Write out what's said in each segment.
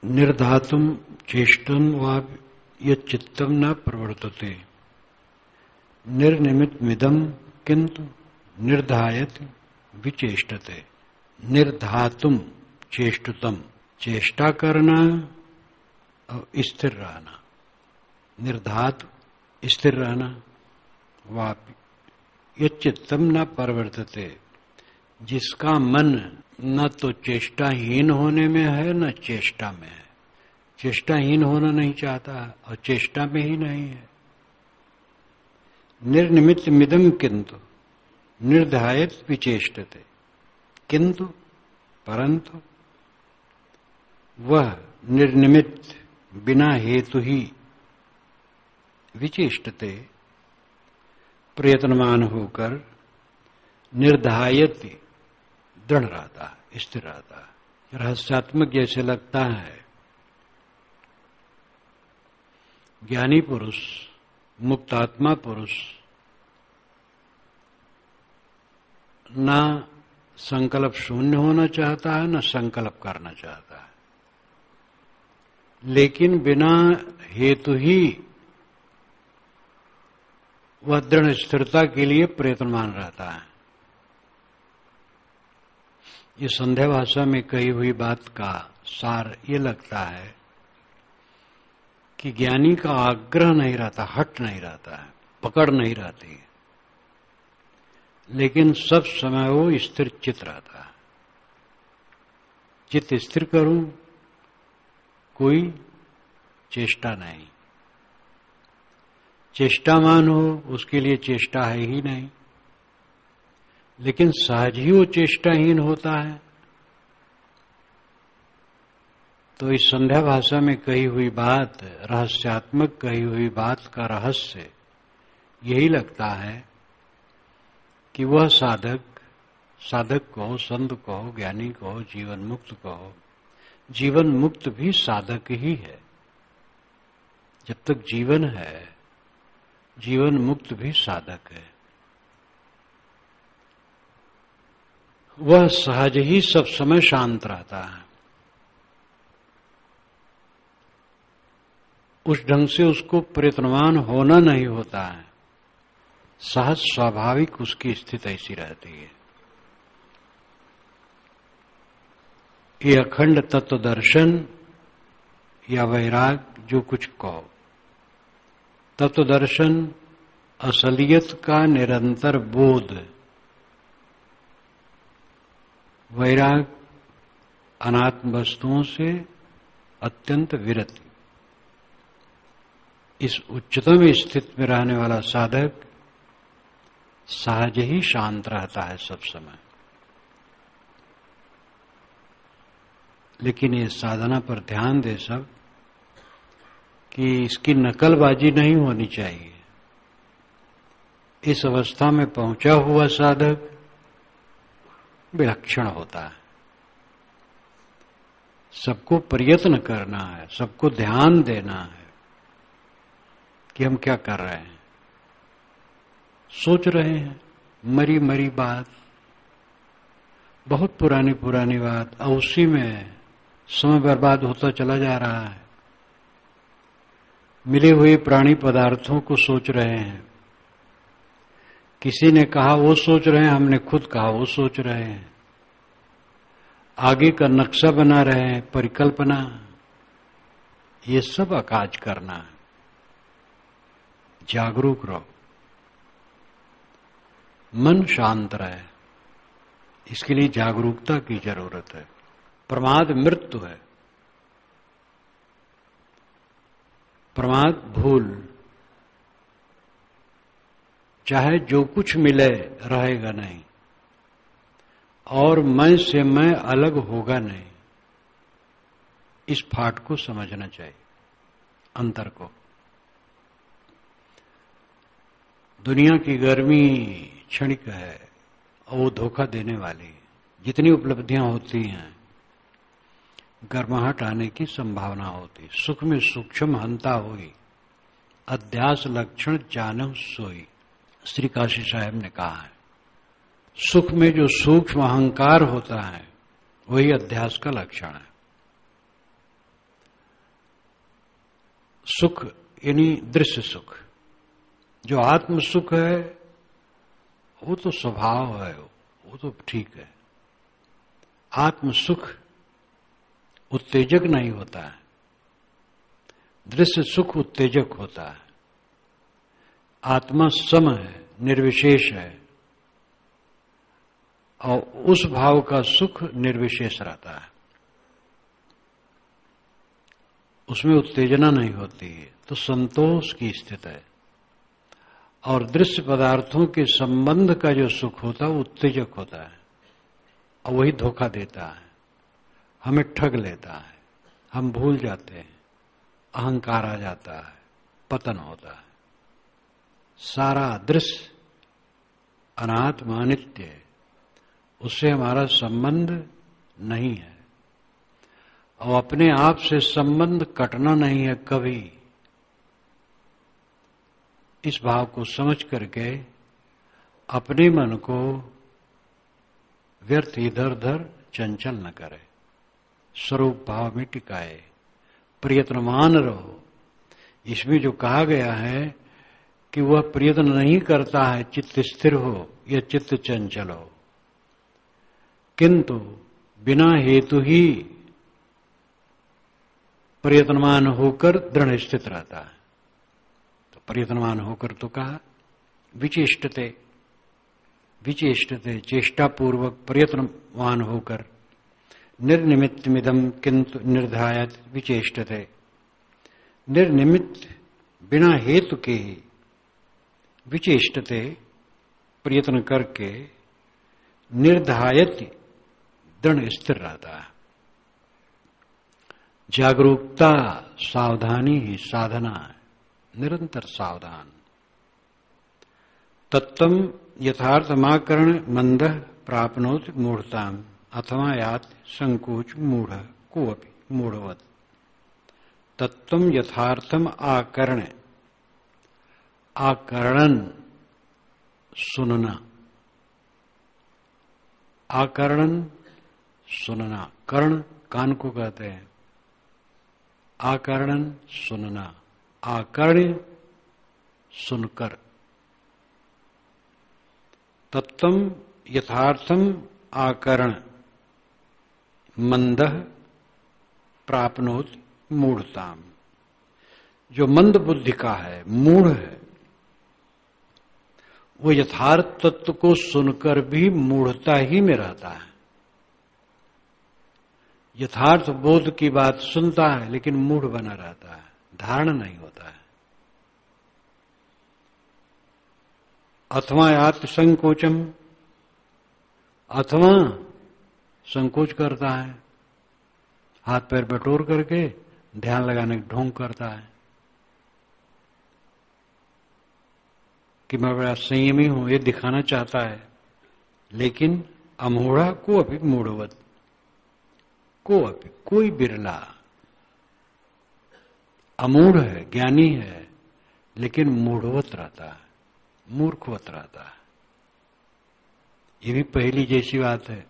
निर्धातुम चेष्टम वा यच्चित्तम न प्रवर्तते निर्निमित्तमिदं किंतु निर्धायत विचेष्टते। निर्धातुम चेष्टुतम, चेष्टा करना और स्थिर रहना। निर्धातु स्थिर रहना। वापि यच्चित्तम न प्रवर्तते, जिसका मन न तो चेष्टाहीन होने में है न चेष्टा में है। चेष्टाहीन होना नहीं चाहता और चेष्टा में ही नहीं है। निर्निमित्त मिदम किंतु निर्धायत विचेष्टते, किंतु परंतु वह निर्निमित्त बिना हेतु ही विचेष्टते प्रयत्नमान होकर निर्धायत दृढ़ रहता है, स्थिर रहता है। रहस्यात्मक जैसे लगता है। ज्ञानी पुरुष, मुक्तात्मा पुरुष ना संकल्प शून्य होना चाहता है न संकल्प करना चाहता है, लेकिन बिना हेतु ही वह दृढ़ स्थिरता के लिए प्रयत्नमान रहता है। ये संध्या भाषा में कही हुई बात का सार ये लगता है कि ज्ञानी का आग्रह नहीं रहता, हट नहीं रहता है, पकड़ नहीं रहती, लेकिन सब समय वो स्थिर चित्त रहता है। चित्त स्थिर करूं, कोई चेष्टा नहीं। चेष्टामान हो उसके लिए चेष्टा है ही नहीं, लेकिन सहज ही वो चेष्टाहीन होता है। तो इस संध्या भाषा में कही हुई बात, रहस्यात्मक कही हुई बात का रहस्य यही लगता है कि वह साधक को, संत को, ज्ञानी को, जीवन मुक्त को, जीवन मुक्त भी साधक ही है। जब तक जीवन है, जीवन मुक्त भी साधक है। वह सहज ही सब समय शांत रहता है। उस ढंग से उसको प्रयत्नवान होना नहीं होता है। सहज स्वाभाविक उसकी स्थिति ऐसी रहती है। ये अखंड तत्व दर्शन या वैराग जो कुछ कहो, तत्व दर्शन असलियत का निरंतर बोध, वैराग अनात्म वस्तुओं से अत्यंत विरति। इस उच्चतम स्थिति में रहने वाला साधक सहज ही शांत रहता है सब समय। लेकिन ये साधना पर ध्यान दे सब कि इसकी नकलबाजी नहीं होनी चाहिए। इस अवस्था में पहुंचा हुआ साधक विलक्षण होता है। सबको प्रयत्न करना है, सबको ध्यान देना है कि हम क्या कर रहे हैं। सोच रहे हैं मरी मरी बात, बहुत पुरानी पुरानी बात, और उसी में समय बर्बाद होता चला जा रहा है। मिले हुए प्राणी पदार्थों को सोच रहे हैं। किसी ने कहा वो सोच रहे हैं, हमने खुद कहा वो सोच रहे हैं। आगे का नक्शा बना रहे हैं, परिकल्पना। ये सब अकाज करना है। जागरूक रहो, मन शांत रहे, इसके लिए जागरूकता की जरूरत है। प्रमाद मृत्यु है। प्रमाद भूल, चाहे जो कुछ मिले रहेगा नहीं, और मैं से मैं अलग होगा नहीं। इस फाट को समझना चाहिए, अंतर को। दुनिया की गर्मी क्षणिक है और वो धोखा देने वाली। जितनी उपलब्धियां होती हैं, गर्माहट आने की संभावना होती। सुख में सूक्ष्म हंता हुई, अध्यास लक्षण जानव सोई, श्री काशी साहब ने कहा है। सुख में जो सूक्ष्म अहंकार होता है वही अध्यास का लक्षण है। सुख यानी दृश्य सुख। जो आत्म सुख है वो तो स्वभाव है, वो तो ठीक है। आत्म सुख उत्तेजक नहीं होता है, दृश्य सुख उत्तेजक होता है। आत्मा सम है, निर्विशेष है, और उस भाव का सुख निर्विशेष रहता है, उसमें उत्तेजना नहीं होती है, तो संतोष की स्थिति है। और दृश्य पदार्थों के संबंध का जो सुख होता है वो उत्तेजक होता है, और वही धोखा देता है, हमें ठग लेता है, हम भूल जाते हैं, अहंकार आ जाता है, पतन होता है। सारा दृश्य अनात्मा नित्य है, उससे हमारा संबंध नहीं है, और अपने आप से संबंध कटना नहीं है कभी। इस भाव को समझ करके अपने मन को व्यर्थ इधर उधर चंचल न करे, स्वरूप भाव में टिकाए, प्रयत्नमान रहो। इसमें जो कहा गया है कि वह प्रयत्न नहीं करता है चित्त स्थिर हो या चित्त चंचल हो, किंतु बिना हेतु ही प्रयत्नमान होकर दृढ़ स्थित रहता है। तो प्रयत्नमान होकर तो कहा विचेष्टते, विचेष्टते चेष्टा पूर्वक प्रयत्नवान होकर, निर्निमित्तमिदं किंतु निर्धायत विचेष्टते, निर्निमित्त बिना हेतु के ही विचेष्टते प्रयत्न करके निर्धायत दृढ़ स्थिर रहता है। जागरूकता सावधानी ही साधना है, निरंतर सावधान। तत्तम यथार्थमाकरण मंद प्राप्नोत मूढ़ताम अथवा यात संकोच मूढ़ कोअपि मूढ़वत। तत्तम यथार्थम आकरण, आकरणन सुनना, आकरणन सुनना, कर्ण कान को कहते हैं, आकरणन सुनना, आकर्ण सुनकर। तत्तम यथार्थम आकरण मंद प्राप्नोत मूढ़ताम। जो मंद बुद्धि का है, मूढ़ है, वो यथार्थ तत्व को सुनकर भी मूढ़ता ही में रहता है। यथार्थ बोध की बात सुनता है लेकिन मूढ़ बना रहता है, धारण नहीं होता है। अथवा आत्म संकोचम, अथवा संकोच करता है, हाथ पैर बटोर करके ध्यान लगाने का ढोंग करता है कि मैं बड़ा संयमी हूं, ये दिखाना चाहता है। लेकिन अमूढ़ा को अभी मूढ़वत, को अभी कोई बिरला अमूढ़ है, ज्ञानी है, लेकिन मूढ़वत रहता है, मूर्खवत रहता है। ये भी पहली जैसी बात है।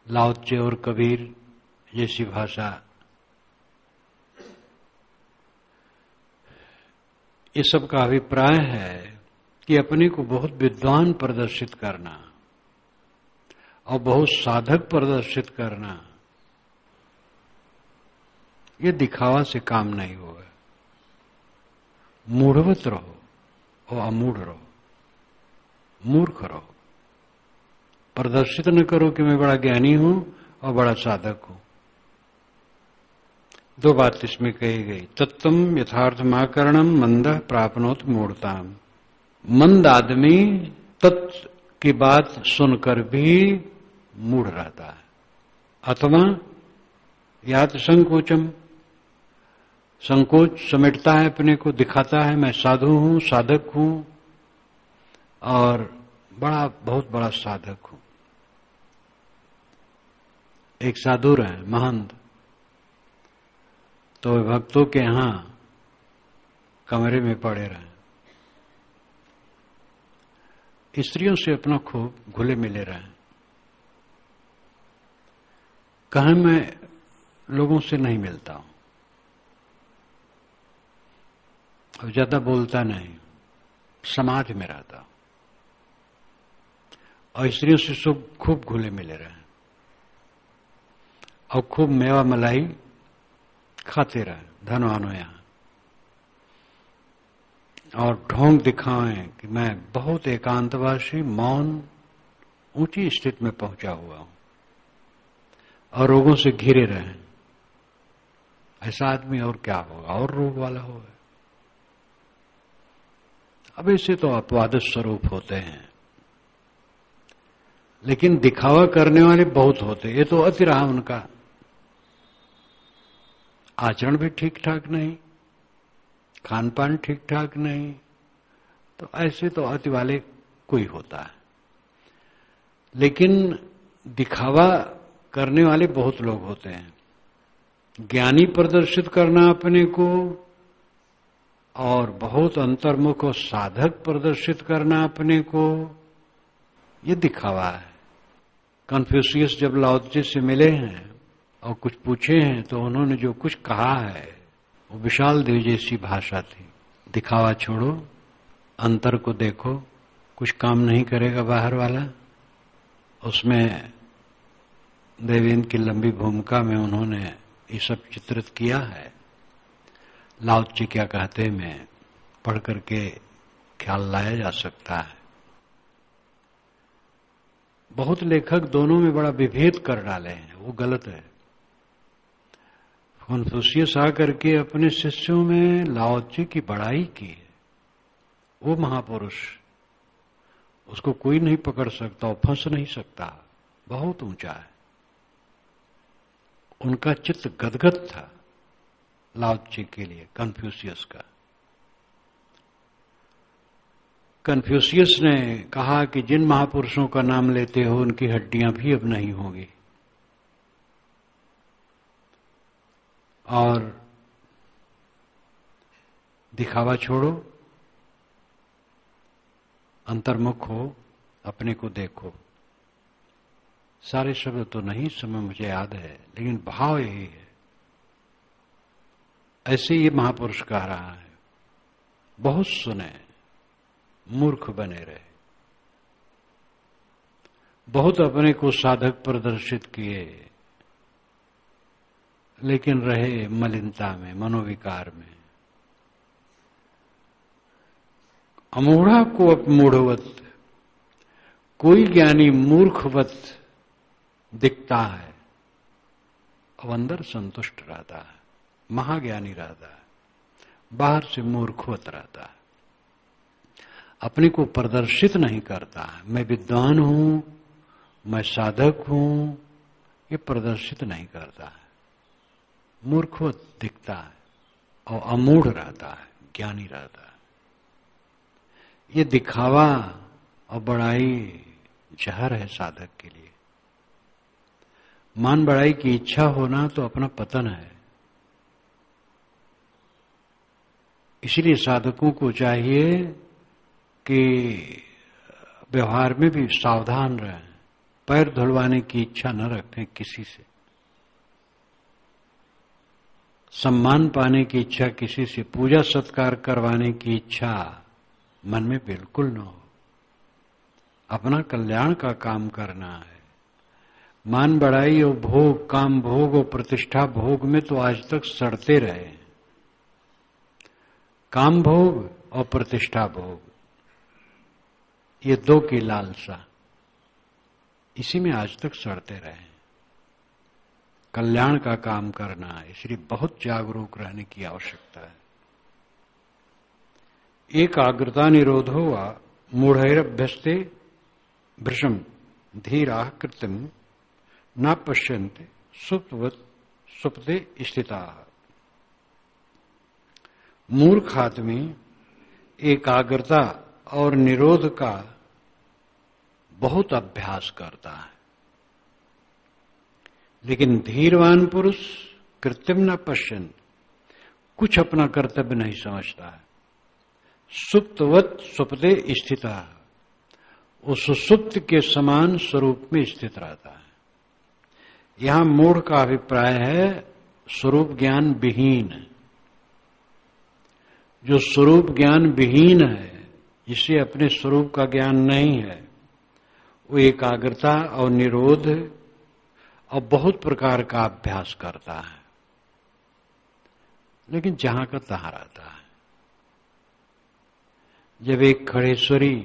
लाओ त्से और कबीर जैसी भाषा, ये सब का अभिप्राय है कि अपने को बहुत विद्वान प्रदर्शित करना और बहुत साधक प्रदर्शित करना, ये दिखावा से काम नहीं होगा। मूढ़वत रहो और अमूढ़ रहो, मूर्ख रहो। प्रदर्शित न करो कि मैं बड़ा ज्ञानी हूं और बड़ा साधक हूं। दो बात इसमें कही गई। तत्तम यथार्थमाकरणम मंद प्राप्नोत मूढ़ताम। मंद आदमी तत्व की बात सुनकर भी मूढ़ रहता है। अथवा यात संकोचम, संकोच समेटता है अपने को, दिखाता है मैं साधु हूं, साधक हूं और बहुत बड़ा साधक हूं। एक साधु रहे महंत, तो वे भक्तों के यहां कमरे में पड़े रहे, स्त्रियों से अपना खूब घुले मिले रहे। कहा मैं लोगों से नहीं मिलता हूं, और ज्यादा बोलता नहीं, समाधि में रहता और स्त्रियों से सब खूब घुले मिले रहे और खूब मेवा मलाई खाते रहे धनवानों यहां, और ढोंग दिखाएं कि मैं बहुत एकांतवासी मौन ऊंची स्थिति में पहुंचा हुआ हूं और रोगों से घिरे रहे। ऐसा आदमी और क्या होगा, और रोग वाला होगा। अब ऐसे तो अपवाद स्वरूप होते हैं, लेकिन दिखावा करने वाले बहुत होते। ये तो अति रहा उनका, आचरण भी ठीक ठाक नहीं, खान पान ठीक ठाक नहीं, तो ऐसे तो अति वाले कोई होता है। लेकिन दिखावा करने वाले बहुत लोग होते हैं। ज्ञानी प्रदर्शित करना अपने को और बहुत अंतर्मुख और साधक प्रदर्शित करना अपने को, ये दिखावा है। कन्फ्यूशियस जब लाओ त्से से मिले हैं और कुछ पूछे हैं तो उन्होंने जो कुछ कहा है वो विशाल देव जैसी भाषा थी। दिखावा छोड़ो, अंतर को देखो, कुछ काम नहीं करेगा बाहर वाला। उसमें देवेंद्र की लंबी भूमिका में उन्होंने ये सब चित्रित किया है। लाओ त्से क्या कहते में पढ़ करके ख्याल लाया जा सकता है। बहुत लेखक दोनों में बड़ा विभेद कर डाले हैं, वो गलत है। कन्फ्यूशियस आकर के अपने शिष्यों में लाओ त्से की बड़ाई की है। वो महापुरुष, उसको कोई नहीं पकड़ सकता, वो फंस नहीं सकता, बहुत ऊंचा है। उनका चित्त गदगद था लाओ त्से के लिए, कन्फ्यूशियस का। कन्फ्यूशियस ने कहा कि जिन महापुरुषों का नाम लेते हो उनकी हड्डियां भी अब नहीं होंगी, और दिखावा छोड़ो, अंतर्मुख हो, अपने को देखो। सारे शब्द तो नहीं समय मुझे याद है, लेकिन भाव यही है। ऐसे ये महापुरुष कह रहा है। बहुत सुने, मूर्ख बने रहे, बहुत अपने को साधक प्रदर्शित किए, लेकिन रहे मलिनता में, मनोविकार में। अमूढ़ा को अपमूढ़वत, कोई ज्ञानी मूर्खवत दिखता है और अंदर संतुष्ट रहता है, महाज्ञानी रहता है, बाहर से मूर्खवत रहता है, अपने को प्रदर्शित नहीं करता है। मैं विद्वान हूं, मैं साधक हूं, ये प्रदर्शित नहीं करता है, मूर्खवत दिखता है और अमूढ़ रहता है, ज्ञानी रहता है। ये दिखावा और बड़ाई जहर है साधक के लिए। मान बड़ाई की इच्छा होना तो अपना पतन है। इसलिए साधकों को चाहिए कि व्यवहार में भी सावधान रहें, पैर धुलवाने की इच्छा न रखें किसी से, सम्मान पाने की इच्छा किसी से, पूजा सत्कार करवाने की इच्छा मन में बिल्कुल न हो। अपना कल्याण का काम करना है। मान बढ़ाई और भोग, काम भोग और प्रतिष्ठा भोग में तो आज तक सड़ते रहे। काम भोग और प्रतिष्ठा भोग, ये दो की लालसा, इसी में आज तक सड़ते रहे। कल्याण का काम करना है, इसलिए बहुत जागरूक रहने की आवश्यकता है। एकाग्रता निरोधो वा मूढ़ैरभ्यस्ते भृशम धीराः कृतिम न पश्यन्ते सुप्तवत् सुप्ते स्थिताः। मूर्ख आदमी एकाग्रता और निरोध का बहुत अभ्यास करता है, लेकिन धीरवान पुरुष कृत्रिम न पश्यन्, कुछ अपना कर्तव्य नहीं समझता है। सुप्तवत् सुप्ते स्थिता, वो सुसुप्त के समान स्वरूप में स्थित रहता है। यहां मूढ़ का अभिप्राय है स्वरूप ज्ञान विहीन, जो स्वरूप ज्ञान विहीन है, जिसे अपने स्वरूप का ज्ञान नहीं है, वो एकाग्रता और निरोध और बहुत प्रकार का अभ्यास करता है, लेकिन जहां का तहां रहता है। जब एक खड़ेश्वरी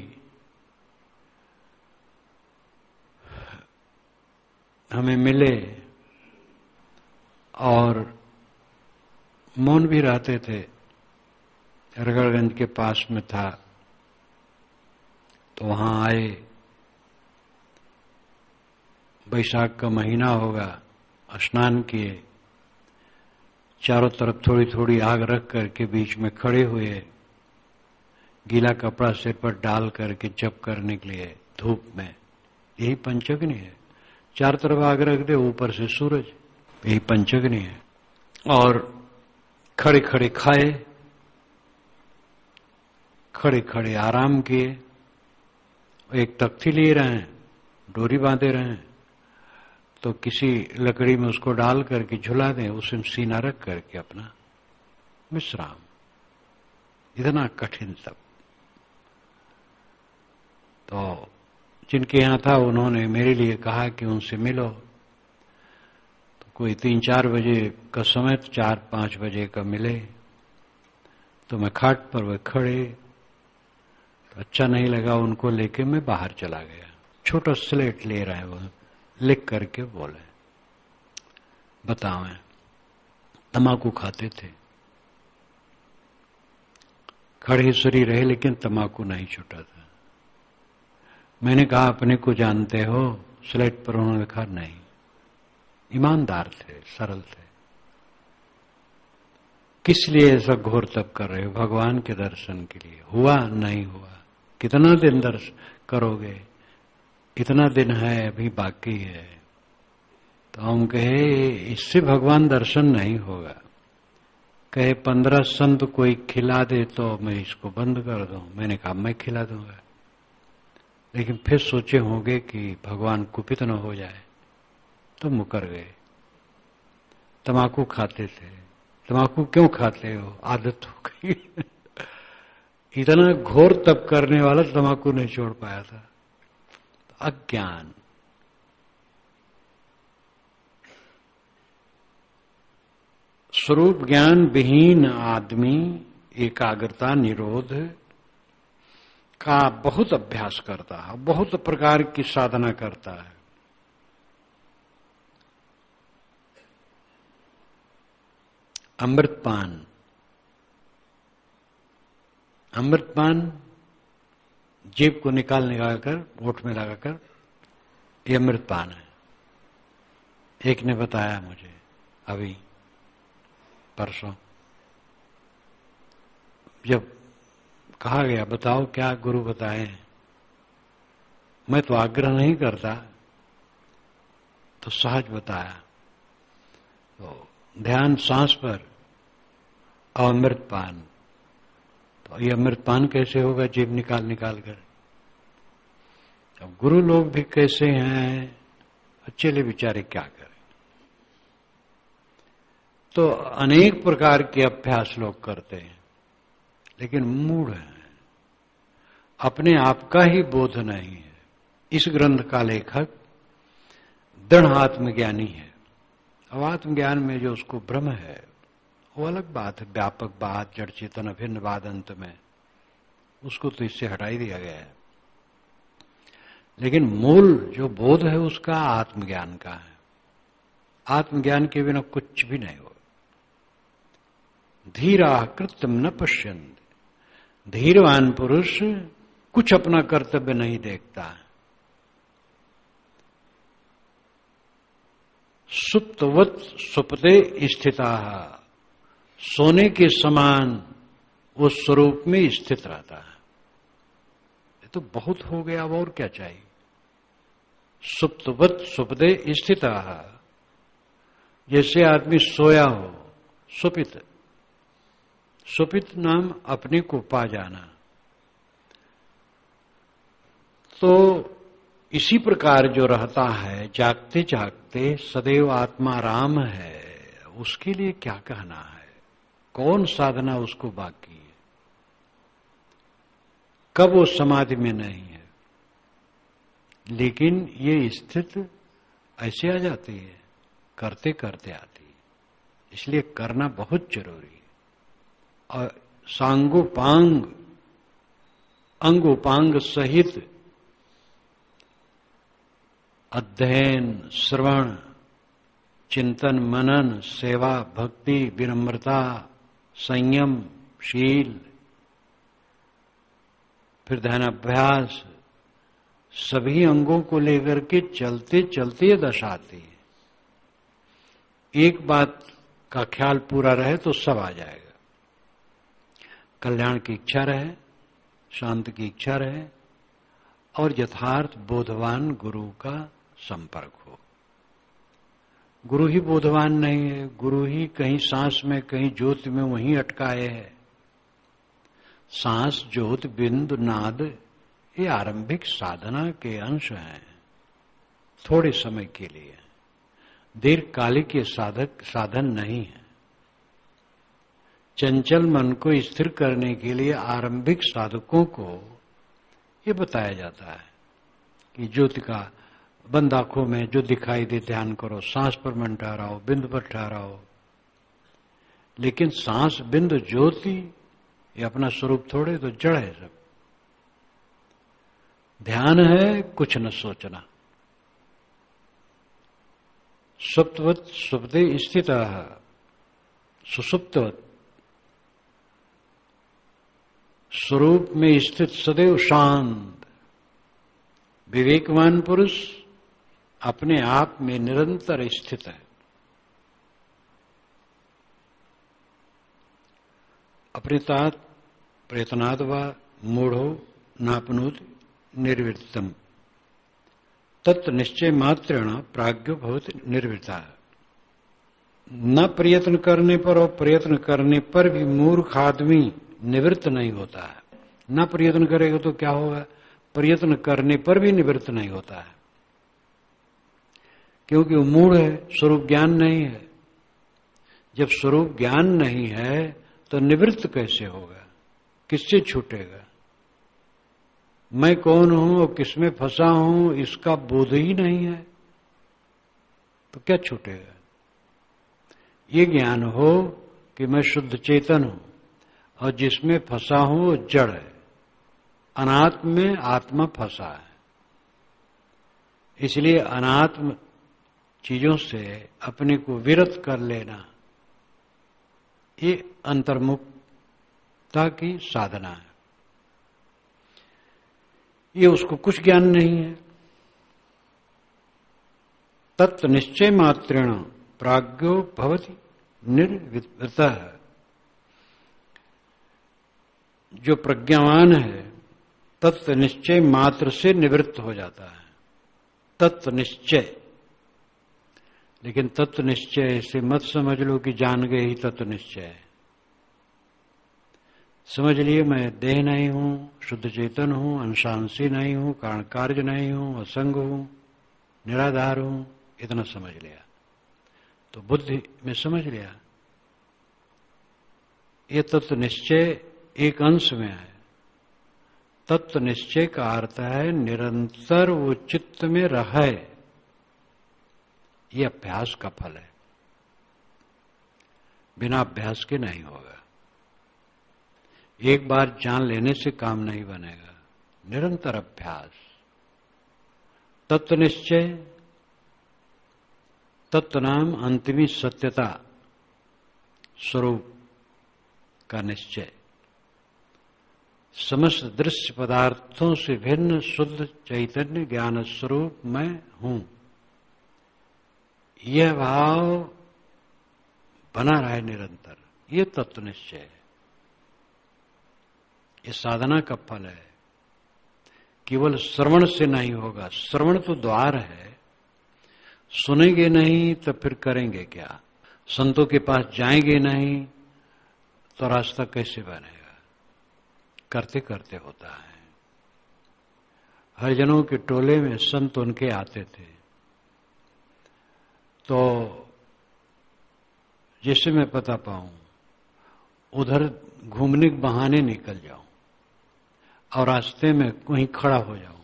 हमें मिले और मौन भी रहते थे, रगड़गंज के पास में था, तो वहां आए। बैसाख का महीना होगा, स्नान किए, चारों तरफ थोड़ी थोड़ी आग रख करके बीच में खड़े हुए, गीला कपड़ा सिर पर डाल करके जप करने के लिए धूप में। यही पंचअग्नि है, चार तरफ आग रख दे, ऊपर से सूरज, यही पंचअग्नि है। और खड़े खड़े खाए, खड़े खड़े आराम किए। एक तख्ती लिए रहे हैं, डोरी बांधे रहे हैं, तो किसी लकड़ी में उसको डाल करके झुला दें, उसमें सीना रख करके अपना विश्राम। इतना कठिन तप। तो जिनके यहां था उन्होंने मेरे लिए कहा कि उनसे मिलो। तो कोई 3-4 बजे का समय, 4-5 बजे का मिले, तो मैं खाट पर वे खड़े, तो अच्छा नहीं लगा उनको, लेके मैं बाहर चला गया। छोटा स्लेट ले रहे हैं वो, लिख करके बोले, बताओ, तम्बाकू खाते थे, खड़ेश्वरी रहे लेकिन तम्बाकू नहीं छूटा था। मैंने कहा अपने को जानते हो? स्लेट पर उन्होंने लिखा नहीं। ईमानदार थे, सरल थे। किस लिए ऐसा घोर तप कर रहे हो? भगवान के दर्शन के लिए। हुआ नहीं हुआ? कितना दिन दर्शन करोगे? इतना दिन है, अभी बाकी है। तो हम कहे इससे भगवान दर्शन नहीं होगा। कहे 15 संत कोई खिला दे तो मैं इसको बंद कर दूं। मैंने कहा मैं खिला दूंगा, लेकिन फिर सोचे होंगे कि भगवान कुपित न हो जाए, तो मुकर गए। तम्बाकू खाते थे। तम्बाकू क्यों खाते हो? आदत हो गई। इतना घोर तप करने वाला तम्बाकू नहीं छोड़ पाया था। अज्ञान। स्वरूप ज्ञान विहीन आदमी एकाग्रता निरोध का बहुत अभ्यास करता है, बहुत प्रकार की साधना करता है। अमृतपान। अमृतपान जेब को निकाल कर ओठ में लगाकर, ये अमृतपान है। एक ने बताया मुझे अभी परसों, जब कहा गया बताओ क्या गुरु बताए, मैं तो आग्रह नहीं करता, तो सहज बताया। तो ध्यान सांस पर और अमृतपान। तो ये अमृतपान कैसे होगा जेब निकाल कर? अब गुरु लोग भी कैसे हैं, अकेले बेचारे क्या करें। तो अनेक प्रकार के अभ्यास लोग करते हैं, लेकिन मूढ़ हैं, अपने आप का ही बोध नहीं है। इस ग्रंथ का लेखक दृढ़ आत्मज्ञानी है। अब आत्मज्ञान में जो उसको भ्रम है वो अलग बात है, व्यापक बात, जड़ चेतन अभिन्न बात, अंत में उसको तो इससे हटा ही दिया गया है। लेकिन मूल जो बोध है उसका आत्मज्ञान का है। आत्मज्ञान के बिना कुछ भी नहीं होगा। धीरा कृत्यम न पश्यन्ति। धीरवान पुरुष कुछ अपना कर्तव्य नहीं देखता। सुप्तवत सुप्ते स्थिता। सोने के समान वो स्वरूप में स्थित रहता है। ये तो बहुत हो गया, अब और क्या चाहिए। सुप्तवत सुप्ते स्थिता, जैसे आदमी सोया हो, सुपित। सुपित नाम अपने को पा जाना। तो इसी प्रकार जो रहता है जागते जागते सदैव आत्मा राम है, उसके लिए क्या कहना है? कौन साधना उसको बाकी है? कब वो समाधि में नहीं है, लेकिन ये स्थिति ऐसे आ जाती है, करते करते आती है। इसलिए करना बहुत जरूरी है। और सांगोपांग, अंगोपांग सहित अध्ययन, श्रवण, चिंतन, मनन, सेवा, भक्ति, विनम्रता, संयम, शील, फिर ध्यानाभ्यास, सभी अंगों को लेकर के चलते चलते ये दशा आती है। एक बात का ख्याल पूरा रहे तो सब आ जाएगा। कल्याण की इच्छा रहे, शांति की इच्छा रहे और यथार्थ बोधवान गुरु का संपर्क हो। गुरु ही बोधवान नहीं है, गुरु ही कहीं सांस में, कहीं ज्योति में वहीं अटकाए है। सांस, ज्योत, बिंदु, नाद ये आरंभिक साधना के अंश हैं, थोड़े समय के लिए, दीर्घकालिक ये साधन नहीं है। चंचल मन को स्थिर करने के लिए आरंभिक साधकों को ये बताया जाता है कि ज्योति का बंद आंखों में जो दिखाई दे ध्यान करो, सांस पर मन ठहराओ, बिंदु पर ठहराओ। लेकिन सांस, बिंदु, ज्योति ये अपना स्वरूप थोड़े, तो जड़ है सब। ध्यान है कुछ न सोचना। सुप्तवत सुप्ते स्थितः, सुसुप्तवत, स्वरूप में स्थित सदैव शांत विवेकवान पुरुष अपने आप में निरंतर स्थित है। अप्रतात् प्रयत्नाद वा मूढ़ो नापनोति निर्वृत्तम तत् निश्चय मात्रेण प्राज्ञो भवति निर्वृत्ता। न प्रयत्न करने पर और प्रयत्न करने पर भी मूर्ख आदमी निवृत्त नहीं होता है। न प्रयत्न करेगा तो क्या होगा? प्रयत्न करने पर भी निवृत्त नहीं होता है, क्योंकि वो मूढ़ है, स्वरूप ज्ञान नहीं है। जब स्वरूप ज्ञान नहीं है तो निवृत्त कैसे होगा? किससे छूटेगा? मैं कौन हूं और किसमें फंसा हूं इसका बोध ही नहीं है तो क्या छूटेगा? ये ज्ञान हो कि मैं शुद्ध चेतन हूं और जिसमें फंसा हूं वो जड़ है, अनात्म में आत्मा फंसा है। इसलिए अनात्म चीजों से अपने को विरत कर लेना ये अंतर्मुक्तता की साधना है। ये उसको कुछ ज्ञान नहीं है। तत्व निश्चय मात्रेण प्राज्ञो भवति निर्वृत्तः। जो प्रज्ञावान है तत्व निश्चय मात्र से निवृत्त हो जाता है। तत्व निश्चय, लेकिन तत्व निश्चय से मत समझ लो कि जान गए ही तत्व निश्चय है। समझ लिए मैं देह नहीं हूं, शुद्ध चेतन हूं, अंशांशी नहीं हूं, कारण कार्य नहीं हूं, असंग हूं, निराधार हूं, इतना समझ लिया तो बुद्धि में समझ लिया। ये तत्व निश्चय एक अंश में है। तत्व निश्चय का अर्थ है निरंतर वो चित्त में रहे। ये अभ्यास का फल है, बिना अभ्यास के नहीं होगा। एक बार जान लेने से काम नहीं बनेगा, निरंतर अभ्यास। तत्व निश्चय, तत्व नाम अंतिमी सत्यता, स्वरूप का निश्चय। समस्त दृश्य पदार्थों से भिन्न शुद्ध चैतन्य ज्ञान स्वरूप मैं हूं, यह भाव बना रहे निरंतर, ये तत्व निश्चय है। ये साधना का फल है। केवल श्रवण से नहीं होगा। श्रवण तो द्वार है, सुनेंगे नहीं तो फिर करेंगे क्या? संतों के पास जाएंगे नहीं तो रास्ता कैसे बनेगा? करते करते होता है। हरिजनों के टोले में संत उनके आते थे तो जैसे मैं पता पाऊं उधर घूमने के बहाने निकल जाऊं। और रास्ते में कहीं खड़ा हो जाओ,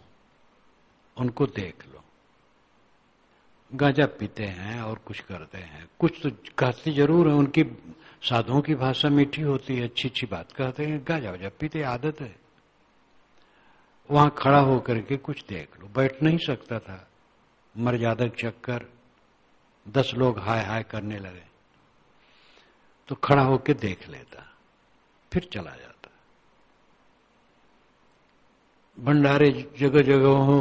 उनको देख लो, गांजा पीते हैं और कुछ करते हैं, कुछ तो कहते जरूर है, उनकी साधुओं की भाषा मीठी होती है, अच्छी अच्छी बात कहते हैं, गांजा वाजा पीते, आदत है। वहां खड़ा होकर के कुछ देख लो। बैठ नहीं सकता था, मर्यादा के चक्कर 10 लोग हाय हाय करने लगे तो खड़ा होकर देख लेता, फिर चला जाता। भंडारे जगह जगह हो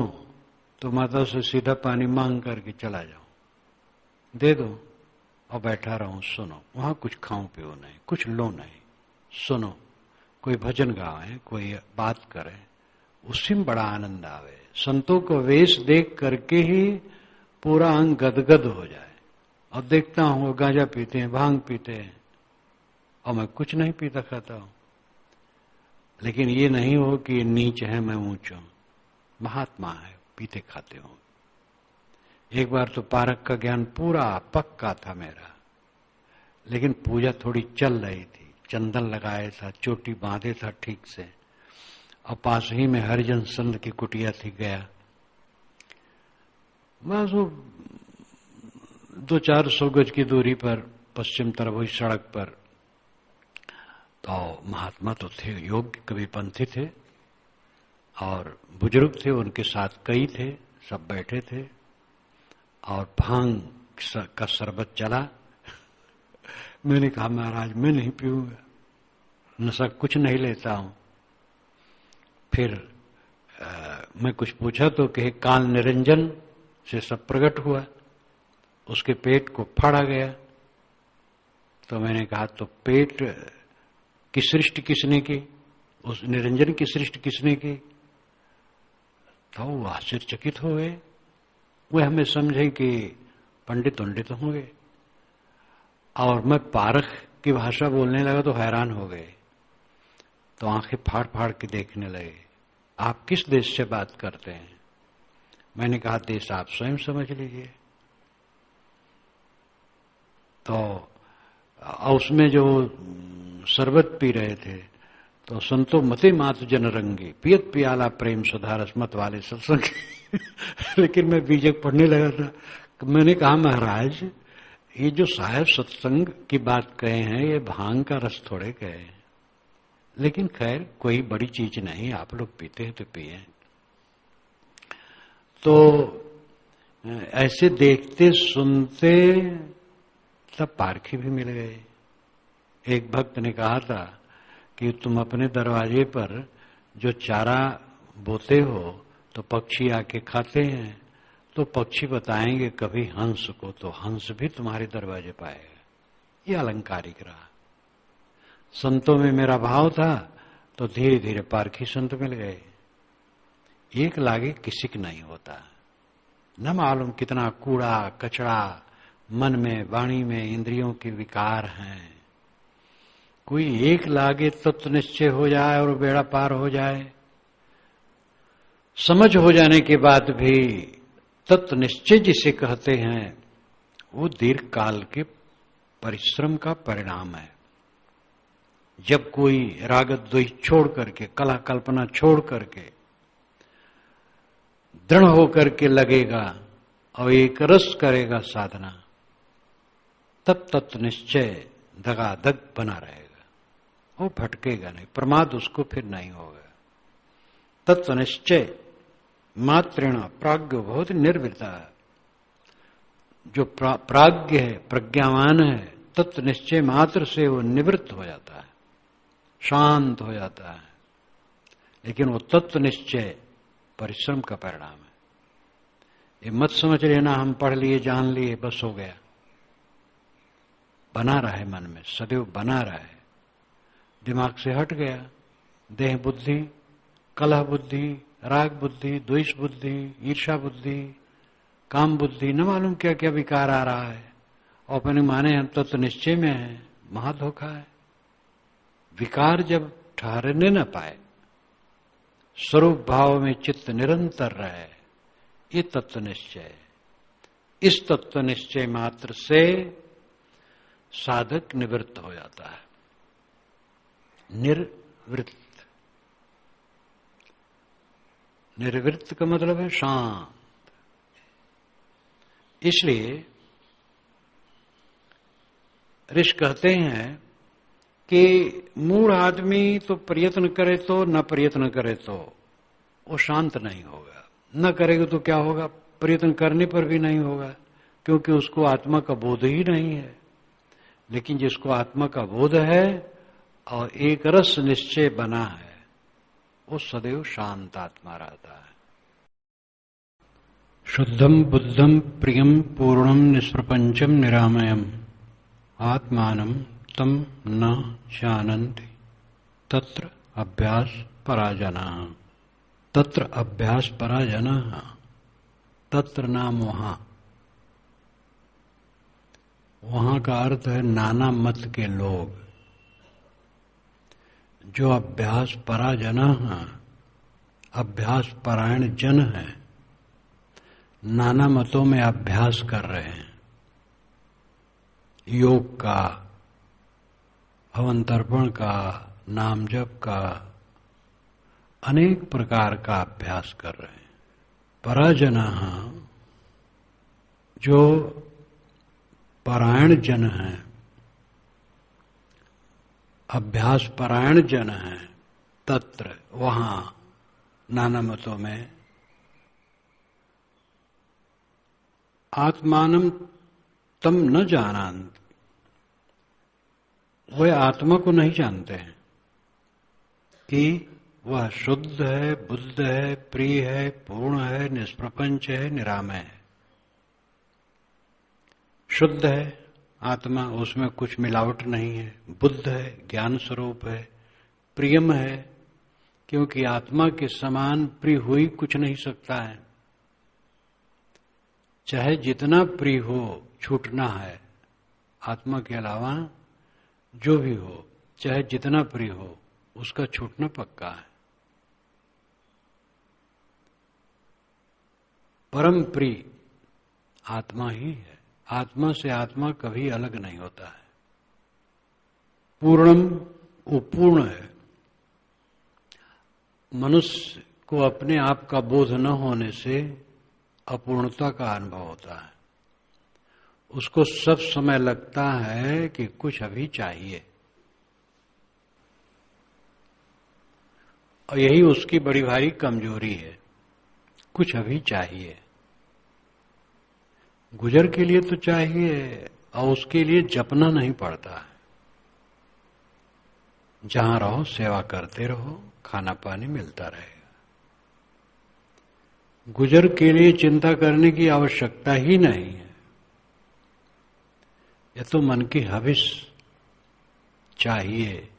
तो माता से सीधा पानी मांग करके चला जाऊं, दे दो और बैठा रहूं, सुनो। वहां कुछ खाऊं पियो नहीं, कुछ लो नहीं, सुनो। कोई भजन गावे, कोई बात करे, उसी में बड़ा आनंद आवे। संतों को वेश देख करके ही पूरा अंग गदगद हो जाए। और देखता हूं गांजा पीते हैं, भांग पीते हैं, और मैं कुछ नहीं पीता खाता हूं। लेकिन ये नहीं हो कि नीच है मैं ऊंच हूं, महात्मा है, पीते खाते हो। एक बार तो पारक का ज्ञान पूरा पक्का था मेरा, लेकिन पूजा थोड़ी चल रही थी, चंदन लगाए था, चोटी बांधे था ठीक से, और पास ही में हरिजन संत की कुटिया थी, गया बस वो 200-400 गज की दूरी पर पश्चिम तरफ हुई सड़क पर। तो महात्मा तो थे, योग्य कविपंथी थे और बुजुर्ग थे, उनके साथ कई थे, सब बैठे थे और भांग का शरबत चला। मैंने कहा महाराज मैं नहीं पीऊंगा, नशा कुछ नहीं लेता हूं। फिर मैं कुछ पूछा तो कहे काल निरंजन से सब प्रकट हुआ, उसके पेट को फाड़ा गया। तो मैंने कहा तो पेट की सृष्टि किसने की, उस निरंजन की सृष्टि किसने की? तो वो आश्चर्यचकित हो गए। वे हमें समझे कि पंडित उंडित होंगे, और मैं पारख की भाषा बोलने लगा तो हैरान हो गए। तो आंखें फाड़ फाड़ के देखने लगे, आप किस देश से बात करते हैं? मैंने कहा देश आप स्वयं समझ लीजिए। तो उसमें जो शरबत पी रहे थे तो संतो मते मात जन रंगी, पियत पियाला प्रेम सुधारस मत वाले सत्संग। लेकिन मैं बीजक पढ़ने लगा था। मैंने कहा महाराज ये जो साहब सत्संग की बात कहे हैं ये भांग का रस थोड़े कहे हैं, लेकिन खैर कोई बड़ी चीज नहीं, आप लोग पीते हैं तो पिए। तो ऐसे देखते सुनते तब पारखी भी मिल गए। एक भक्त ने कहा था कि तुम अपने दरवाजे पर जो चारा बोते हो तो पक्षी आके खाते हैं, तो पक्षी बताएंगे कभी हंस को, तो हंस भी तुम्हारे दरवाजे पाएगा। ये अलंकारिक रहा। संतों में मेरा भाव था तो धीरे धीरे पारखी संत मिल गए। एक लागे किसी की नहीं होता, न मालूम कितना कूड़ा कचरा मन में वाणी में इंद्रियों के विकार हैं। कोई एक लागे तत्व निश्चय हो जाए और बेड़ा पार हो जाए। समझ हो जाने के बाद भी तत्व निश्चय जिसे कहते हैं वो दीर्घ काल के परिश्रम का परिणाम है। जब कोई राग द्वेष छोड़ करके, कला कल्पना छोड़ करके दृढ़ होकर के लगेगा और एक रस करेगा साधना, तब तत्व निश्चय दगादग बना रहेगा, वो भटकेगा नहीं, प्रमाद उसको फिर नहीं होगा। तत्व निश्चय मात्रेण प्राज्ञ बहुत निर्वृता, जो प्राज्ञ है, प्रज्ञावान है, तत्व निश्चय मात्र से वो निवृत्त हो जाता है, शांत हो जाता है। लेकिन वो तत्व निश्चय परिश्रम का परिणाम है। ये मत समझ लेना हम पढ़ लिए जान लिए बस हो गया। बना रहा है मन में, सदैव बना रहा है, दिमाग से हट गया। देह बुद्धि, कलह बुद्धि, राग बुद्धि, द्वेष बुद्धि, ईर्षा बुद्धि, काम बुद्धि, न मालूम क्या क्या विकार आ रहा है, और अपने माने हम तत्व निश्चय में है, महाधोखा है। विकार जब ठहरने न पाए, स्वरूप भाव में चित्त निरंतर रहे, ये तत्व निश्चय। इस तत्व निश्चय मात्र से साधक निवृत्त हो जाता है। निर्वृत्त निर्वृत्त का मतलब है शांत। इसलिए ऋषि कहते हैं कि मूढ़ आदमी तो प्रयत्न करे तो न प्रयत्न करे तो वो शांत नहीं होगा। न करेगा तो क्या होगा? प्रयत्न करने पर भी नहीं होगा, क्योंकि उसको आत्मा का बोध ही नहीं है। लेकिन जिसको आत्मा का बोध है और एक रस निश्चय बना है, वो सदैव शांत आत्मा रहता है। शुद्धम बुद्धम प्रियम पूर्णम निष्प्रपंचम निरामयम आत्मानं तम न जानन्ति तत्र अभ्यास पराजनाः। तत्र अभ्यास पराजनाः, तत्र नाम वहां का अर्थ है नाना मत के लोग। जो अभ्यास पराजनाः, अभ्यास परायण जन है, नाना मतों में अभ्यास कर रहे हैं। योग का, हवन तर्पण का, नाम जप का, अनेक प्रकार का अभ्यास कर रहे हैं। पराजनाः, जो परायण जन हैं, अभ्यास परायण जन हैं, तत्र वहां नाना मतों में आत्मानं तम न जानन्ति, वह आत्मा को नहीं जानते हैं कि वह शुद्ध है, बुद्ध है, प्रिय है, पूर्ण है, निष्प्रपंच है, निरामय है। शुद्ध है आत्मा, उसमें कुछ मिलावट नहीं है। बुद्ध है, ज्ञान स्वरूप है। प्रियम है, क्योंकि आत्मा के समान प्रिय हुई कुछ नहीं सकता है। चाहे जितना प्रिय हो, छूटना है। आत्मा के अलावा जो भी हो, चाहे जितना प्रिय हो, उसका छूटना पक्का है। परम प्रिय आत्मा ही है। आत्मा से आत्मा कभी अलग नहीं होता है। पूर्णम, वो पूर्ण है। मनुष्य को अपने आप का बोध न होने से अपूर्णता का अनुभव होता है। उसको सब समय लगता है कि कुछ अभी चाहिए, और यही उसकी बड़ी भारी कमजोरी है। कुछ अभी चाहिए। गुजर के लिए तो चाहिए, और उसके लिए जपना नहीं पड़ता है। जहां रहो सेवा करते रहो, खाना पानी मिलता रहेगा। गुजर के लिए चिंता करने की आवश्यकता ही नहीं है। यह तो मन की हविस चाहिए,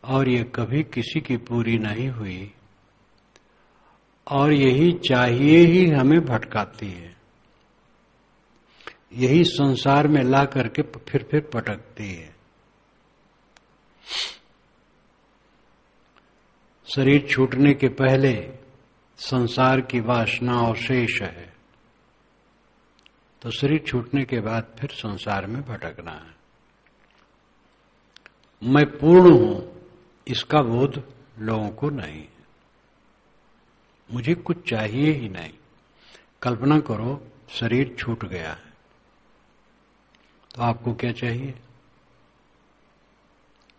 और ये कभी किसी की पूरी नहीं हुई, और यही चाहिए ही हमें भटकाती है। यही संसार में ला करके फिर पटकती है। शरीर छूटने के पहले संसार की वासना और शेष है, तो शरीर छूटने के बाद फिर संसार में भटकना है। मैं पूर्ण हूं, इसका बोध लोगों को नहीं है। मुझे कुछ चाहिए ही नहीं। कल्पना करो शरीर छूट गया है, तो आपको क्या चाहिए?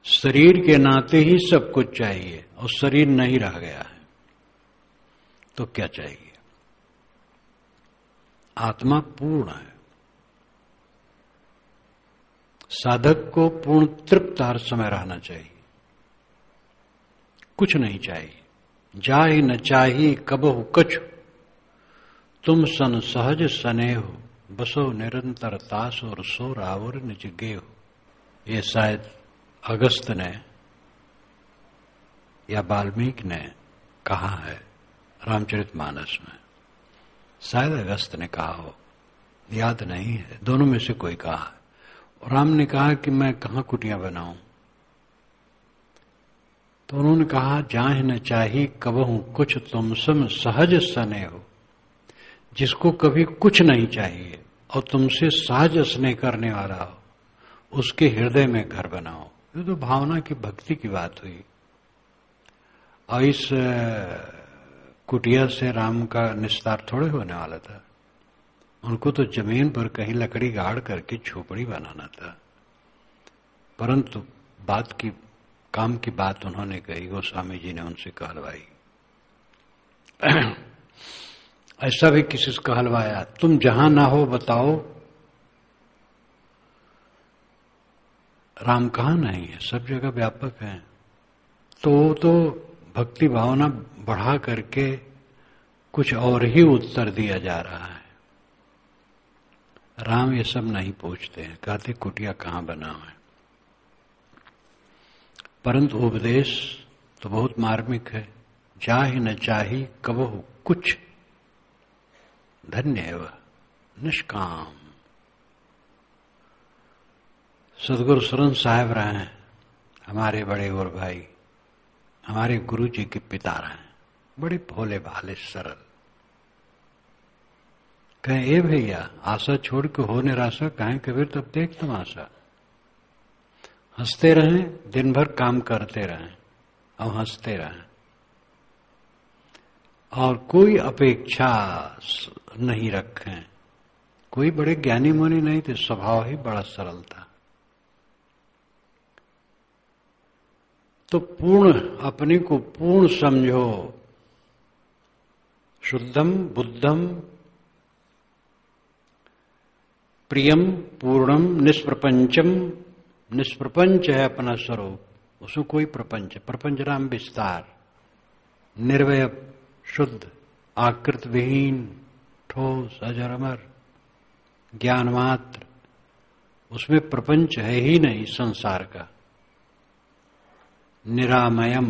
शरीर के नाते ही सब कुछ चाहिए, और शरीर नहीं रह गया है तो क्या चाहिए? आत्मा पूर्ण है। साधक को पूर्ण तृप्त हर समय रहना चाहिए। कुछ नहीं चाहिए। जाहि न चाही कबहु कछु, तुम सन सहज स्नेह, बसो निरंतर तास और सो रावर निज गेह। ये शायद अगस्त ने या वाल्मीकि ने कहा है रामचरितमानस में। शायद अगस्त ने कहा हो, याद नहीं है। दोनों में से कोई कहा है। राम ने कहा कि मैं कहां कुटिया बनाऊं, तो उन्होंने कहा जाहि न चाही कबहू कुछ तुम सम सहज स्नेह हो। जिसको कभी कुछ नहीं चाहिए और तुमसे सहज स्नेह करने वाला हो, उसके हृदय में घर बनाओ। ये तो भावना की, भक्ति की बात हुई। और इस कुटिया से राम का निस्तार थोड़े होने वाला था। उनको तो जमीन पर कहीं लकड़ी गाड़ करके झोपड़ी बनाना था। परंतु काम की बात उन्होंने कही, गोस्वामी जी ने उनसे कहलवाई। ऐसा भी किसी से कहलवाया, तुम जहां ना हो बताओ राम कहां नहीं है, सब जगह व्यापक है। तो भक्ति भावना बढ़ा करके कुछ और ही उत्तर दिया जा रहा है। राम ये सब नहीं पूछते हैं, कहते कुटिया कहां बना है। परंतु उपदेश तो बहुत मार्मिक है। चाहि न चाही कबहु कुछ, धन्य एव निष्काम। सदगुरु सरन साहब रहे हैं, हमारे बड़े गुरु भाई, हमारे गुरु जी के पिता रहे, बड़े भोले भाले सरल। कहें ए भैया, आशा छोड़ के हो निराशा, कहें कबीर तब देख तमाशा। हंसते रहें, दिन भर काम करते रहें और हंसते रहें, और कोई अपेक्षा नहीं रखें। कोई बड़े ज्ञानी मुनि नहीं थे, स्वभाव ही बड़ा सरल था। तो अपने को पूर्ण समझो। शुद्धम बुद्धम प्रियम पूर्णम निष्प्रपंचम। निष्प्रपंच है अपना स्वरूप, उसमें कोई प्रपंच नाम विस्तार, निर्वय शुद्ध, आकृत विहीन, ठोस अजर अमर, ज्ञान मात्र, उसमें प्रपंच है ही नहीं संसार का। निरामयम,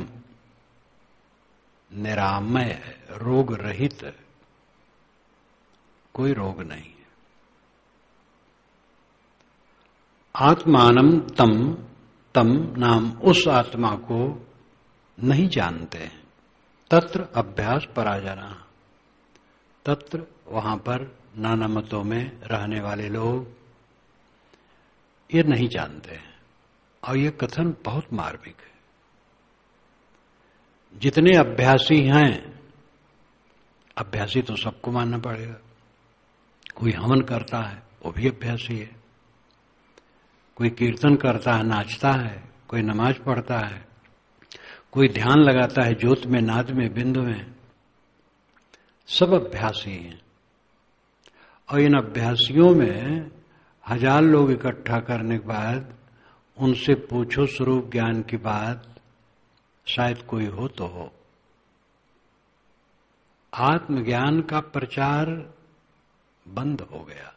निरामय, रोग रहित, कोई रोग नहीं है। आत्मानम तम नाम उस आत्मा को नहीं जानते हैं। तत्र अभ्यास पराजना, तत्र वहां पर नाना मतों में रहने वाले लोग ये नहीं जानते हैं। और ये कथन बहुत मार्मिक है। जितने अभ्यासी हैं, अभ्यासी तो सबको मानना पड़ेगा। कोई हवन करता है वो भी अभ्यासी है, कोई कीर्तन करता है नाचता है, कोई नमाज पढ़ता है, कोई ध्यान लगाता है ज्योत में, नाद में, बिंदु में, सब अभ्यासी हैं। और इन अभ्यासियों में 1000 लोग इकट्ठा करने के बाद उनसे पूछो स्वरूप ज्ञान की बात, शायद कोई हो तो हो। आत्मज्ञान का प्रचार बंद हो गया।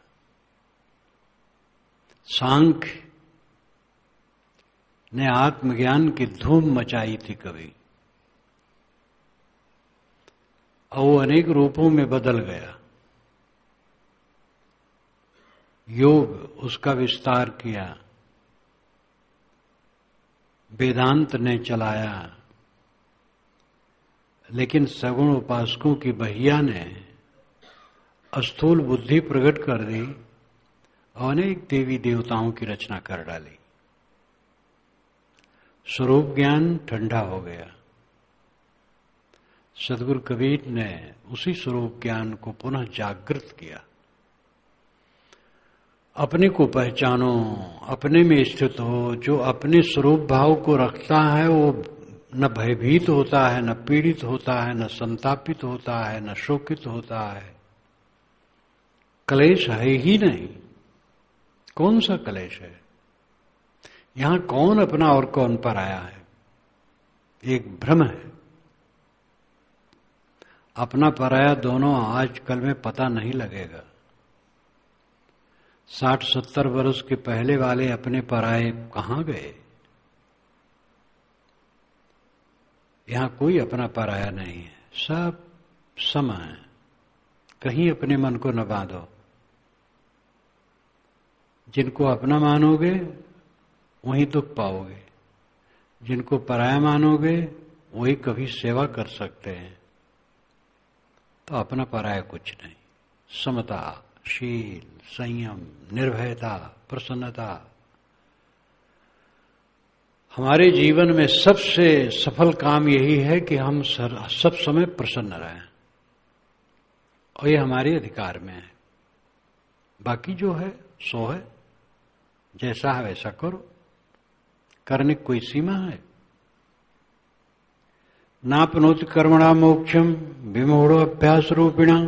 सांख्य ने आत्मज्ञान की धूम मचाई थी कभी, और वो अनेक रूपों में बदल गया। योग उसका विस्तार किया, वेदांत ने चलाया, लेकिन सगुण उपासकों की बहिया ने स्थूल बुद्धि प्रकट कर दी और अनेक देवी देवताओं की रचना कर डाली। स्वरूप ज्ञान ठंडा हो गया। सदगुरु कबीर ने उसी स्वरूप ज्ञान को पुनः जागृत किया। अपने को पहचानो, अपने में स्थित हो। जो अपने स्वरूप भाव को रखता है वो न भयभीत होता है, न पीड़ित होता है, न संतापित होता है, न शोकित होता है। क्लेश है ही नहीं। कौन सा क्लेश है? यहां कौन अपना और कौन पराया है? एक भ्रम है। अपना पराया दोनों आजकल में पता नहीं लगेगा। 60-70 वर्ष के पहले वाले अपने पराये कहां गए? यहां कोई अपना पराया नहीं है, सब सम है। कहीं अपने मन को न बांधो। जिनको अपना मानोगे वहीं दुख पाओगे, जिनको पराया मानोगे वही कभी सेवा कर सकते हैं। तो अपना पराया कुछ नहीं। समता, शील, संयम, निर्भयता, प्रसन्नता। हमारे जीवन में सबसे सफल काम यही है कि हम सब समय प्रसन्न रहें। और ये हमारे अधिकार में है। बाकी जो है सो है, जैसा है वैसा करो, करने की कोई सीमा है। नापनोति कर्मणा मोक्षम विमूढ़ो अभ्यास रूपिणा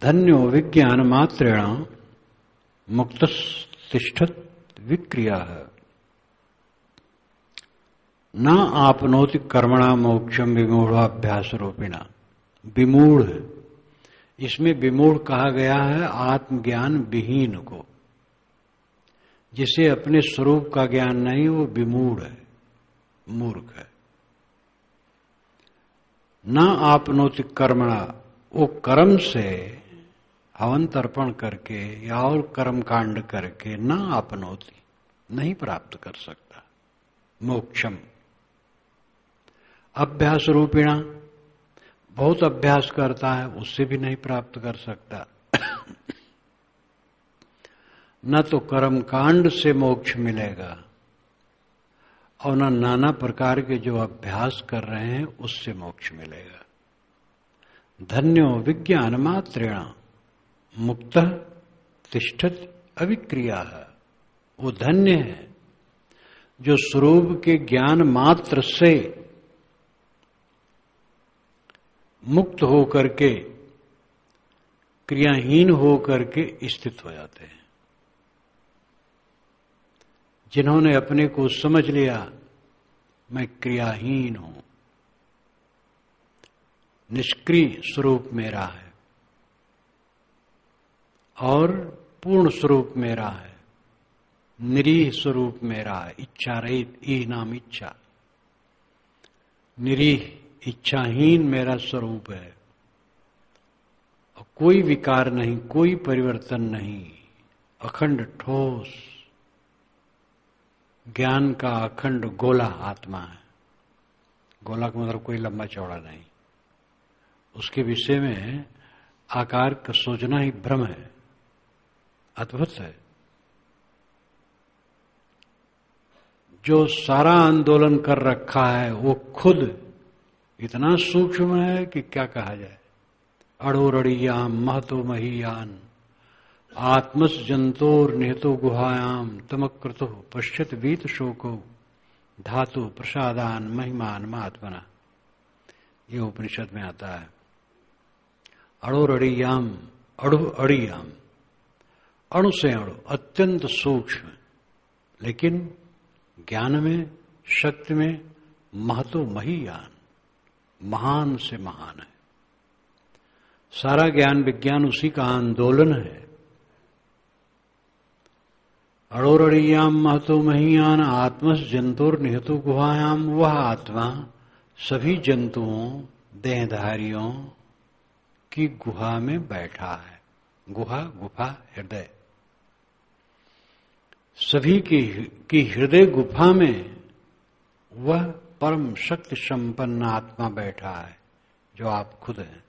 धन्यो विज्ञान मात्रेण मुक्तस्तिष्ठत विक्रिया। न आपनोति कर्मणा मोक्षम विमूढ़ाभ्यास रूपिणा। विमूढ़, इसमें विमूढ़ कहा गया है आत्मज्ञान विहीन को। जिसे अपने स्वरूप का ज्ञान नहीं, वो विमूढ़ है, मूर्ख है। न आपनोति कर्मणा, वो कर्म से हवन तर्पण करके या और कर्म कांड करके न आपनोति, नहीं प्राप्त कर सकता मोक्षम। अभ्यास रूपिणा, बहुत अभ्यास करता है उससे भी नहीं प्राप्त कर सकता। न तो कर्म कांड से मोक्ष मिलेगा और न नाना प्रकार के जो अभ्यास कर रहे हैं उससे मोक्ष मिलेगा। धन्यो विज्ञान मात्रेण मुक्त तिष्ठत अविक्रिया। वो धन्य है जो स्वरूप के ज्ञान मात्र से मुक्त होकर के, क्रियाहीन होकर के स्थित हो जाते हैं। जिन्होंने अपने को समझ लिया मैं क्रियाहीन हूं, निष्क्रिय स्वरूप मेरा है और पूर्ण स्वरूप मेरा है, निरीह स्वरूप मेरा है, इच्छा रहित, ई नाम इच्छा, निरीह इच्छाहीन मेरा स्वरूप है और कोई विकार नहीं, कोई परिवर्तन नहीं, अखंड ठोस ज्ञान का अखंड गोला आत्मा है। गोला का मतलब कोई लंबा चौड़ा नहीं, उसके विषय में आकार का सोचना ही भ्रम है, अद्भुत है। जो सारा आंदोलन कर रखा है वो खुद इतना सूक्ष्म है कि क्या कहा जाए। अड़ोरड़ियाम महतो महीयान आत्मस जंतोर निहतो गुहायाम तमकृतो पश्यत वीत शोको धातु प्रसादान महिमान महात्मना, ये उपनिषद में आता है। अड़ोरड़ियाम, अड़ु अड़ियाम, अणु से अणु, अत्यंत सूक्ष्म, लेकिन ज्ञान में, शक्ति में महतो महीयान, महान से महान है। सारा ज्ञान विज्ञान उसी का आंदोलन है। अड़ोरड़ियाम महतो महीयान आत्मस जंतुर निहतो गुहायाम, वह आत्मा सभी जंतुओं देहधारियों की गुहा में बैठा है। गुहा, गुफा, हृदय, सभी की हृदय गुफा में वह परम शक्ति संपन्न आत्मा बैठा है जो आप खुद हैं।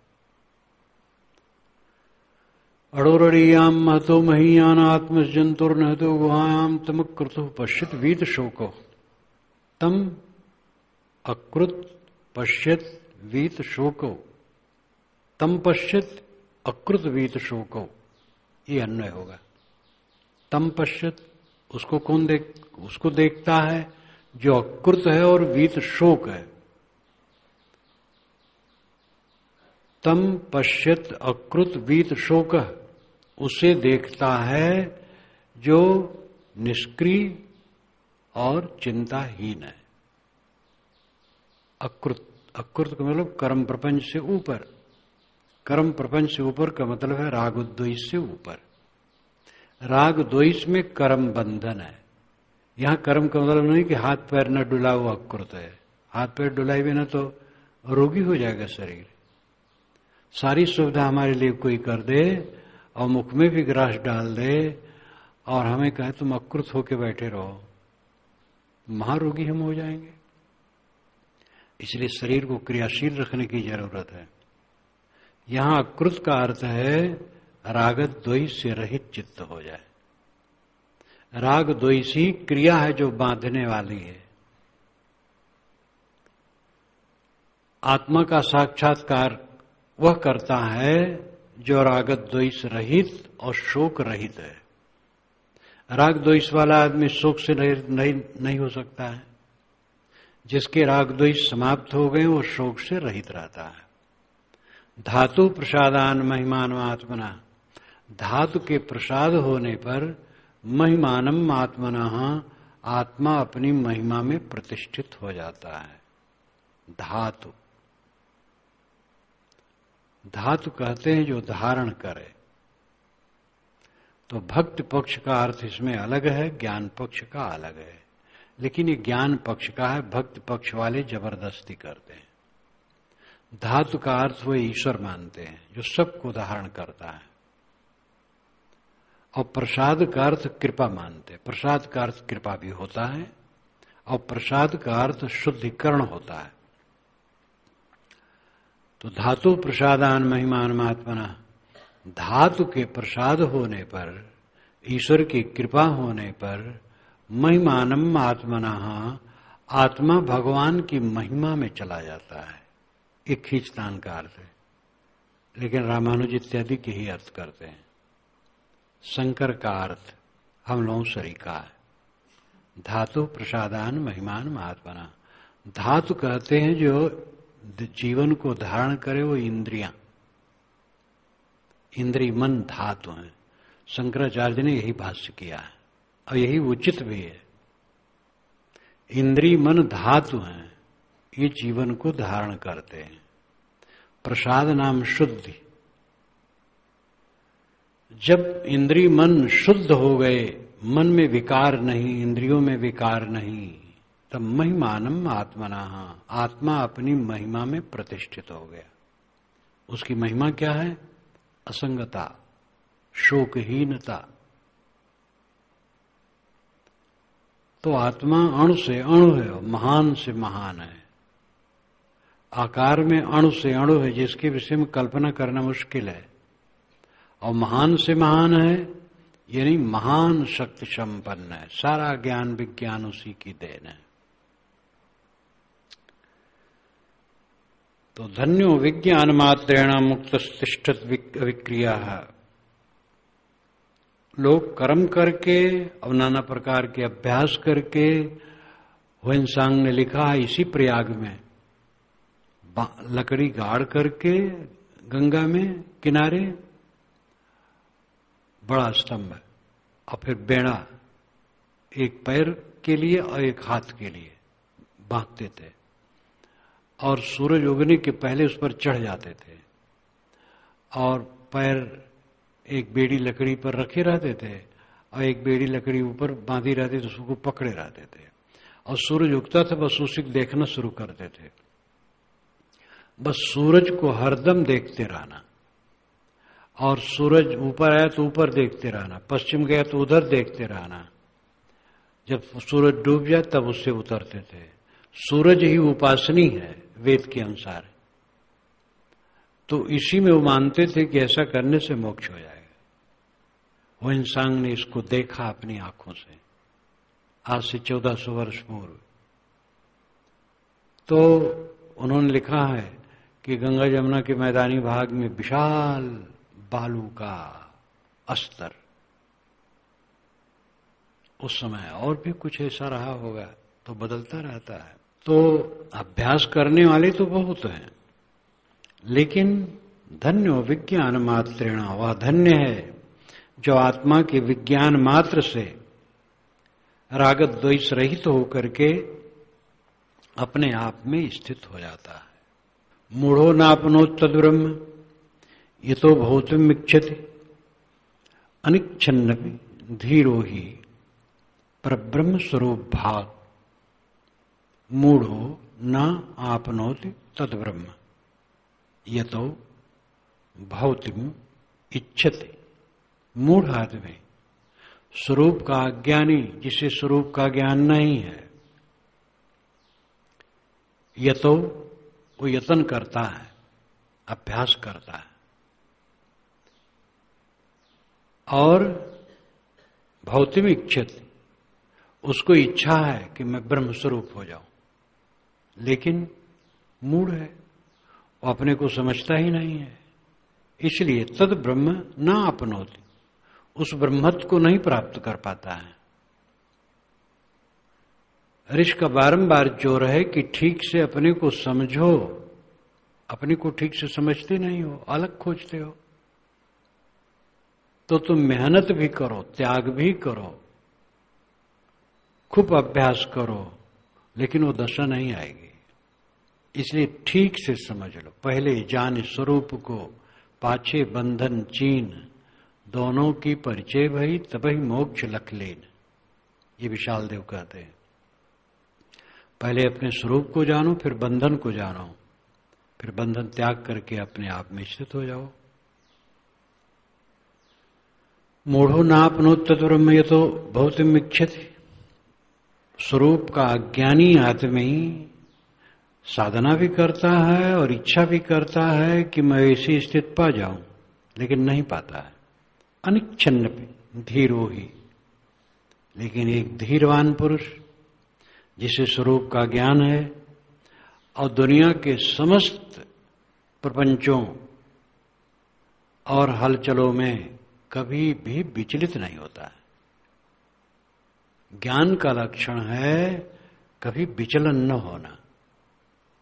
अड़ोरड़ियाम महतो महीयान आत्मस जंतुर नहतो गुहायाम तम कृतु पश्यत वीत शोको, तम अकृत पश्यत वीत शोको, तम पश्यत अकृत वीत शोको, ये अन्वय होगा। तम पश्यत, उसको कौन उसको देखता है जो अकृत है और वीत शोक है। तम पश्यत अकृत वीत शोक, उसे देखता है जो निष्क्रिय और चिंताहीन है। अकृत, अकृत का मतलब कर्म प्रपंच से ऊपर, कर्म प्रपंच से ऊपर का मतलब है राग द्वेष से ऊपर। राग द्वेष में कर्म बंधन है। यहां कर्म का मतलब नहीं कि हाथ पैर न डुला वो अकृत है। हाथ पैर डुलाए बिना तो रोगी हो जाएगा शरीर। सारी सुविधा हमारे लिए कोई कर दे और मुख में भी ग्रास डाल दे और हमें कहे तुम अकृत होके बैठे रहो, महारोगी हम हो जाएंगे। इसलिए शरीर को क्रियाशील रखने की जरूरत है। यहां अकृत का अर्थ है राग द्वेष से रहित चित्त हो जाए। राग द्वेष ही क्रिया है जो बांधने वाली है। आत्मा का साक्षात्कार वह करता है जो राग द्वेष रहित और शोक रहित है। राग द्वेष वाला आदमी शोक से नहीं हो सकता है। जिसके राग द्वेष समाप्त हो गए वो शोक से रहित रहता है। धातु प्रसादान महिमान आत्मना, धातु के प्रसाद होने पर महिमानम आत्मना, आत्मा अपनी महिमा में प्रतिष्ठित हो जाता है। धातु, धातु कहते हैं जो धारण करे। तो भक्ति पक्ष का अर्थ इसमें अलग है, ज्ञान पक्ष का अलग है। लेकिन ये ज्ञान पक्ष का है, भक्ति पक्ष वाले जबरदस्ती करते हैं। धातु का अर्थ वो ईश्वर मानते हैं जो सबको धारण करता है। और प्रसाद का अर्थ कृपा मानते हैं। प्रसाद का अर्थ कृपा भी होता है और प्रसाद का अर्थ शुद्धिकरण होता है। तो धातु प्रसादान महिमान आत्मना, धातु के प्रसाद होने पर, ईश्वर की कृपा होने पर महिमानम आत्मना, आत्मा भगवान की महिमा में चला जाता है। एक खींचतान का अर्थ है, लेकिन रामानुज इत्यादि के ही अर्थ करते हैं। शंकर का अर्थ हम लोगों सरी का है। धातु प्रसादान महिमान महात्मना, धातु कहते हैं जो जीवन को धारण करे वो इंद्रियां। इंद्रिय मन धातु हैं। शंकराचार्य ने यही भाष्य किया है और यही उचित भी है। इंद्रिय मन धातु हैं, ये जीवन को धारण करते हैं। प्रसाद नाम शुद्धि। जब इंद्रिय मन शुद्ध हो गए, मन में विकार नहीं, इंद्रियों में विकार नहीं, तब महिमानम आत्मना, आत्मा अपनी महिमा में प्रतिष्ठित हो गया। उसकी महिमा क्या है? असंगता, शोकहीनता। तो आत्मा अणु से अणु है, महान से महान है। आकार में अणु से अणु है, जिसके विषय में कल्पना करना मुश्किल है। और महान से महान है, यानी महान शक्ति संपन्न है। सारा ज्ञान विज्ञान उसी की देन है। तो धन्यो विज्ञान मात्रेण मुक्त तिष्ठत विक्रिया। लोग कर्म करके और नाना प्रकार के अभ्यास करके, हुएनसांग ने लिखा है इसी प्रयाग में, लकड़ी गाड़ करके गंगा में किनारे बड़ा स्तंभ है और फिर बेड़ा, एक पैर के लिए और एक हाथ के लिए बांधते थे और सूरज उगने के पहले उस पर चढ़ जाते थे और पैर एक बेड़ी लकड़ी पर रखे रहते थे और एक बेड़ी लकड़ी ऊपर बांधी रहती तो उसको पकड़े रहते थे और सूरज उगता था, बस उसी को देखना शुरू करते थे। बस सूरज को हरदम देखते रहना और सूरज ऊपर आया तो ऊपर देखते रहना, पश्चिम गया तो उधर देखते रहना। जब सूरज डूब जाए तब उससे उतरते थे। सूरज ही उपासनी है वेद के अनुसार। तो इसी में वो मानते थे कि ऐसा करने से मोक्ष हो जाएगा। हुएनसांग ने इसको देखा अपनी आंखों से आज से 1400 वर्ष पूर्व। तो उन्होंने लिखा है कि गंगा जमुना के मैदानी भाग में विशाल बालू का अस्तर, उस समय और भी कुछ ऐसा रहा होगा, तो बदलता रहता है। तो अभ्यास करने वाले तो बहुत हैं, लेकिन धन्यो विज्ञान मात्रेण, वह धन्य है जो आत्मा के विज्ञान मात्र से राग द्वेष रहित होकर के अपने आप में स्थित हो जाता है। मूढ़ो नापनो तद्ब्रह्म यतो भौतिम इच्छति अनिच्छन्नपि धीरो ही परब्रह्म स्वरूप भाग। मूढ़ो न आपनोति तद्ब्रह्म यतो भौतिम इच्छति। मूढ़ आदमी, स्वरूप का अज्ञानी, जिसे स्वरूप का ज्ञान नहीं है, यतो वो यत्न करता है, अभ्यास करता है और भौतिक इच्छित, उसको इच्छा है कि मैं ब्रह्म स्वरूप हो जाऊं, लेकिन मूढ़ है, वो अपने को समझता ही नहीं है। इसलिए तद ब्रह्म ना अपनोति, उस ब्रह्मत्व को नहीं प्राप्त कर पाता है। ऋषि का बारंबार जोर है कि ठीक से अपने को समझो, अपने को ठीक से समझते नहीं हो, अलग खोजते हो। तो तुम मेहनत भी करो, त्याग भी करो, खूब अभ्यास करो, लेकिन वो दशा नहीं आएगी। इसलिए ठीक से समझ लो, पहले जान स्वरूप को, पाछे बंधन चीन, दोनों की परिचय भई तबही मोक्ष लख लेन। ये विशाल देव कहते हैं। पहले अपने स्वरूप को जानो, फिर बंधन को जानो, फिर बंधन त्याग करके अपने आप में स्थित हो जाओ। मूढ़ो नापनो तत्ब्रह्म ये तो भौतिम इच्छति। स्वरूप का अज्ञानी आदमी साधना भी करता है और इच्छा भी करता है कि मैं ऐसी स्थिति पा जाऊं, लेकिन नहीं पाता है। अनिच्छन्न धीरो ही। लेकिन एक धीरवान पुरुष जिसे स्वरूप का ज्ञान है और दुनिया के समस्त प्रपंचों और हलचलों में कभी भी विचलित नहीं होता है। ज्ञान का लक्षण है कभी विचलन न होना,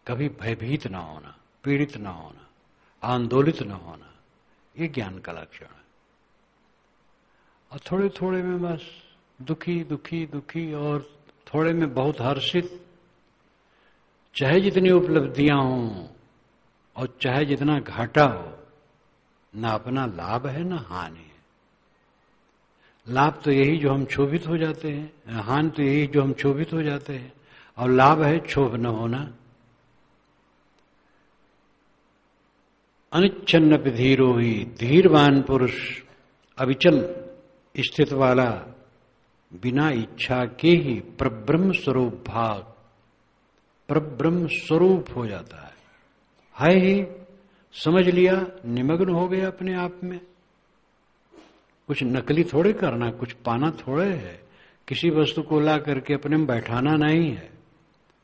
कभी भयभीत न होना, पीड़ित न होना, आंदोलित न होना। ये ज्ञान का लक्षण है। और थोड़े थोड़े में बस दुखी दुखी दुखी, और थोड़े में बहुत हर्षित। चाहे जितनी उपलब्धियां हों और चाहे जितना घाटा हो, ना अपना लाभ है ना हानि है। लाभ तो यही जो हम क्षोभित हो जाते हैं, हानि तो यही जो हम क्षोभित हो जाते हैं, और लाभ है क्षोभ न होना। अनिच्छन्न धीरो ही। धीरवान पुरुष अविचल स्थित वाला बिना इच्छा के ही परब्रह्म स्वरूप भाग, परब्रह्म स्वरूप हो जाता है ही। समझ लिया, निमग्न हो गया अपने आप में। कुछ नकली थोड़े करना, कुछ पाना थोड़े है। किसी वस्तु को ला करके अपने में बैठाना नहीं है।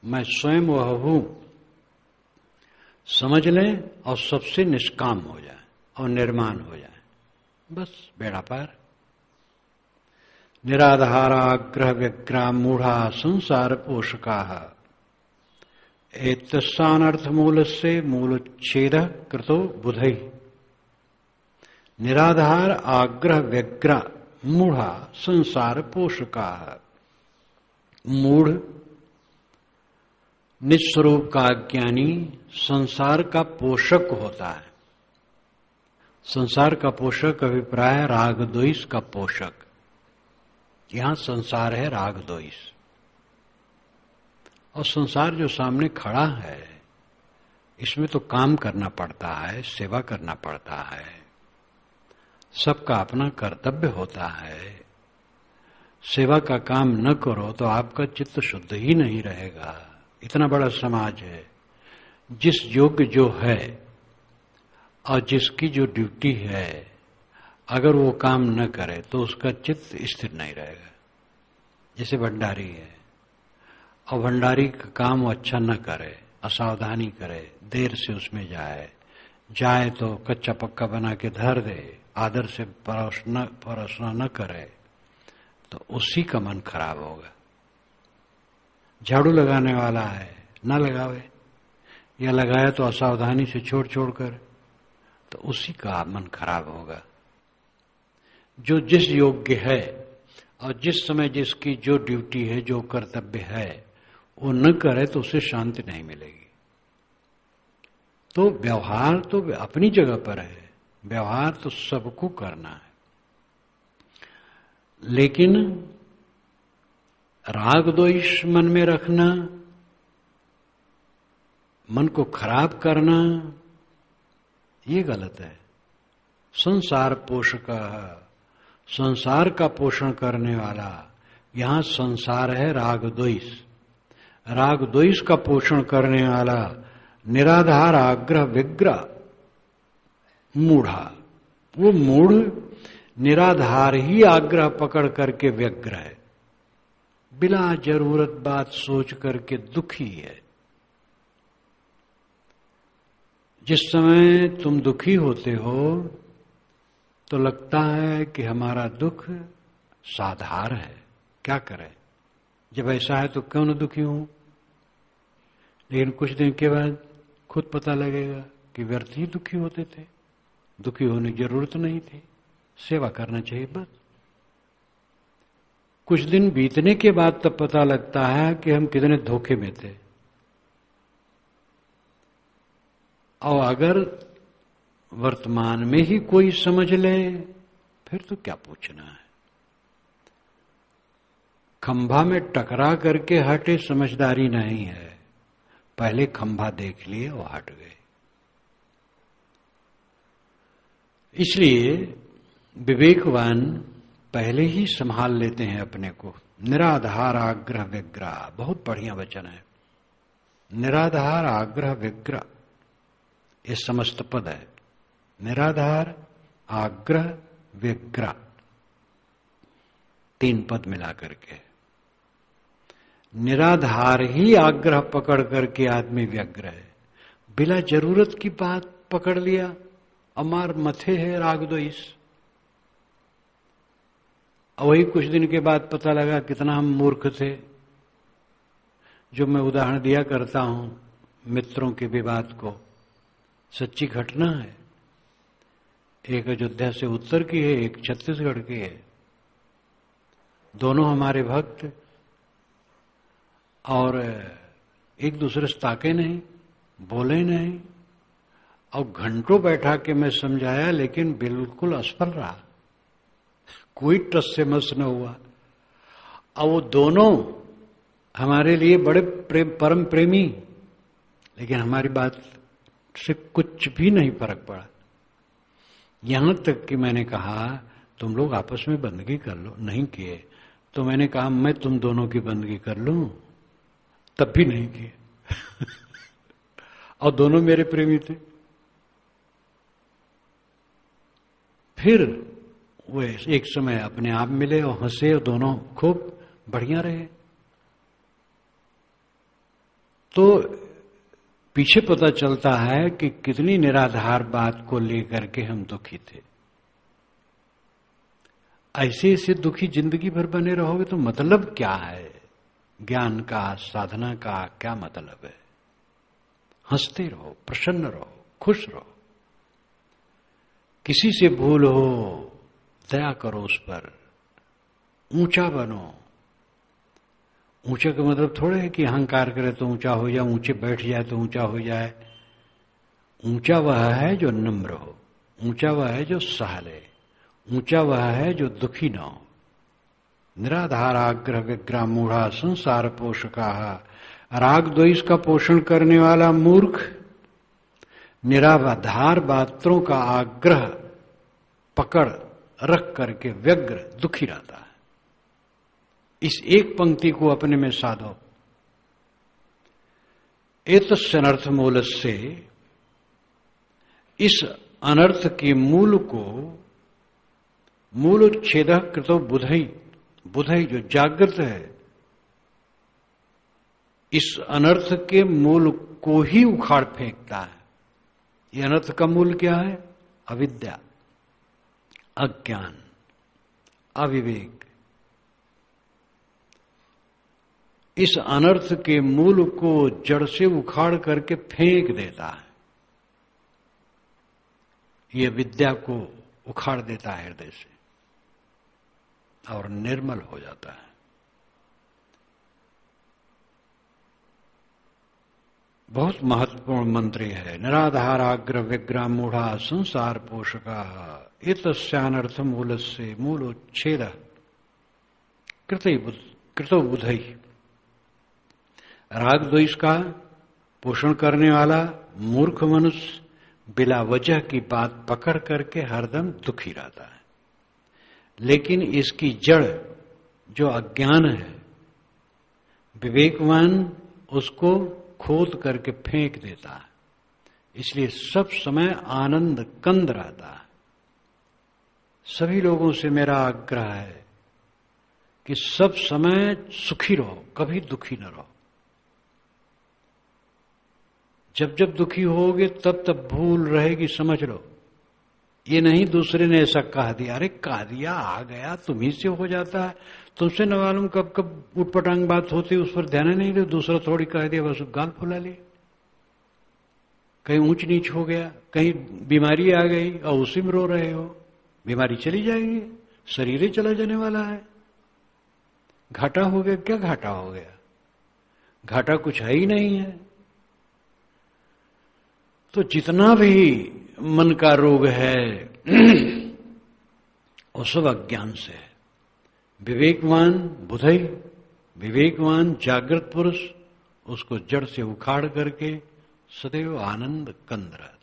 मैं स्वयं वह हूं, समझ लें और सबसे निष्काम हो जाए और निर्माण हो जाए, बस बेड़ा पार। निराधाराग्रह व्यग्रा मूढ़ा संसार पोषका एतस्सानर्थ मूल से मूलच्छेद कृतो बुधै। निराधार आग्रह व्यग्रा मूढ़ा संसार पोषका। मूढ़ निस्वरूप का अज्ञानी संसार का पोषक होता है। संसार का पोषक अभिप्राय राग द्वेष का पोषक। यहां संसार है राग द्वेष, और संसार जो सामने खड़ा है इसमें तो काम करना पड़ता है, सेवा करना पड़ता है, सबका अपना कर्तव्य होता है। सेवा का काम न करो तो आपका चित्त शुद्ध ही नहीं रहेगा। इतना बड़ा समाज है, जिस योग्य जो है और जिसकी जो ड्यूटी है, अगर वो काम न करे तो उसका चित्त स्थिर नहीं रहेगा। जैसे भंडारी है, और भंडारी का काम वो अच्छा न करे, असावधानी करे, देर से उसमें जाए तो कच्चा पक्का बना के धर दे, आदर से परोसना न करे, तो उसी का मन खराब होगा। झाड़ू लगाने वाला है, न लगावे, या लगाया तो असावधानी से छोड़ कर, तो उसी का मन खराब होगा। जो जिस योग्य है और जिस समय जिसकी जो ड्यूटी है, जो कर्तव्य है, वो न करे तो उसे शांति नहीं मिलेगी। तो व्यवहार तो अपनी जगह पर है, व्यवहार तो सबको करना है, लेकिन राग द्वेष मन में रखना, मन को खराब करना, ये गलत है। संसार पोषक, संसार का पोषण करने वाला, यहां संसार है राग द्वेष। राग द्वेष का पोषण करने वाला निराधार आग्रह विग्रह मूढ़ा। वो मूढ़ निराधार ही आग्रह पकड़ करके व्यग्र है, बिना जरूरत बात सोच करके दुखी है। जिस समय तुम दुखी होते हो तो लगता है कि हमारा दुख साधार है, क्या करें, जब ऐसा है तो क्यों न दुखी हूं। लेकिन कुछ दिन के बाद खुद पता लगेगा कि व्यर्थ ही दुखी होते थे, दुखी होने की जरूरत नहीं थी, सेवा करना चाहिए बस। कुछ दिन बीतने के बाद तब पता लगता है कि हम कितने धोखे में थे। और अगर वर्तमान में ही कोई समझ ले फिर तो क्या पूछना है। खंभा में टकरा करके हटे समझदारी नहीं है, पहले खंभा देख लिए और हट गए। इसलिए विवेकवान पहले ही संभाल लेते हैं अपने को। निराधार आग्रह विग्रह, बहुत बढ़िया वचन है। निराधार आग्रह विग्रह ये समस्त पद है। निराधार आग्रह विग्रह, 3 पद मिला करके। निराधार ही आग्रह पकड़ करके आदमी व्यग्र है, बिना जरूरत की बात पकड़ लिया, अमार मथे है राग द्वेष। और वही कुछ दिन के बाद पता लगा कितना हम मूर्ख थे। जो मैं उदाहरण दिया करता हूं मित्रों के विवाद को, सच्ची घटना है। एक अयोध्या से उत्तर की है, एक छत्तीसगढ़ की है। दोनों हमारे भक्त, और एक दूसरे से ताके नहीं, बोले नहीं, और घंटों बैठा के मैं समझाया लेकिन बिल्कुल असफल रहा, कोई टस से मस न हुआ। और वो दोनों हमारे लिए बड़े परम प्रेमी, लेकिन हमारी बात से कुछ भी नहीं फर्क पड़ा। यहां तक कि मैंने कहा तुम लोग आपस में बंदगी कर लो, नहीं किए। तो मैंने कहा मैं तुम दोनों की बंदगी कर लूं, तब भी नहीं किए। और दोनों मेरे प्रेमी थे। फिर वे एक समय अपने आप मिले और हंसे और दोनों खूब बढ़िया रहे। तो पीछे पता चलता है कि कितनी निराधार बात को लेकर के हम दुखी थे। ऐसे ऐसे दुखी जिंदगी भर बने रहोगे तो मतलब क्या है? ज्ञान का, साधना का क्या मतलब है? हंसते रहो, प्रसन्न रहो, खुश रहो। किसी से भूल हो, दया करो उस पर, ऊंचा बनो। ऊंचे का मतलब थोड़े है कि अहंकार करे तो ऊंचा हो जाए, ऊंचे बैठ जाए तो ऊंचा हो जाए। ऊंचा वह है जो नम्र हो, ऊंचा वह है जो सह ले, ऊंचा वह है जो दुखी न हो। निराधार आग्रह विग्रह मूढ़ा संसार पोषका। राग द्वेष का पोषण करने वाला मूर्ख निराधार बातों का आग्रह पकड़ रख करके व्यग्र दुखी रहता है। इस एक पंक्ति को अपने में साधो। एतस्य अनर्थ मूल से, इस अनर्थ के मूल को, मूल छेद कृतो बुधई, बुधई जो जागृत है, इस अनर्थ के मूल को ही उखाड़ फेंकता है। यह अनर्थ का मूल क्या है? अविद्या, अज्ञान, अविवेक। इस अनर्थ के मूल को जड़ से उखाड़ करके फेंक देता है। यह विद्या को उखाड़ देता है हृदय से और निर्मल हो जाता है। बहुत महत्वपूर्ण मंत्र है। निराधार आग्रह विग्रह मूढ़ा संसार पोषका। एतस्यानर्थ मूल से मूलोच्छेद कृतो बुधई। राग द्वेष का पोषण करने वाला मूर्ख मनुष्य बिला वजह की बात पकड़ करके हरदम दुखी रहता है। लेकिन इसकी जड़ जो अज्ञान है, विवेकवान उसको खोद करके फेंक देता है। इसलिए सब समय आनंद कंद रहता है। सभी लोगों से मेरा आग्रह है कि सब समय सुखी रहो, कभी दुखी न रहो। जब जब दुखी होगे तब तब भूल रहेगी, समझ लो। ये नहीं दूसरे ने ऐसा कह दिया, अरे कह दिया, आ गया, तुम्ही से हो जाता है, तुमसे न मालूम कब कब उटपटांग बात होती, उस पर ध्यान नहीं दे, दूसरा थोड़ी कह दिया, बस गाल फुला ली। कहीं ऊंच नीच हो गया, कहीं बीमारी आ गई और उसी में रो रहे हो। बीमारी चली जाएगी, शरीर ही चला जाने वाला है। घाटा हो गया, क्या घाटा हो गया? घाटा कुछ है ही नहीं है। तो जितना भी मन का रोग है वो सब अज्ञान से है। विवेकवान बुद्धि, विवेकवान जागृत पुरुष उसको जड़ से उखाड़ करके सदैव आनंद कंद रहता।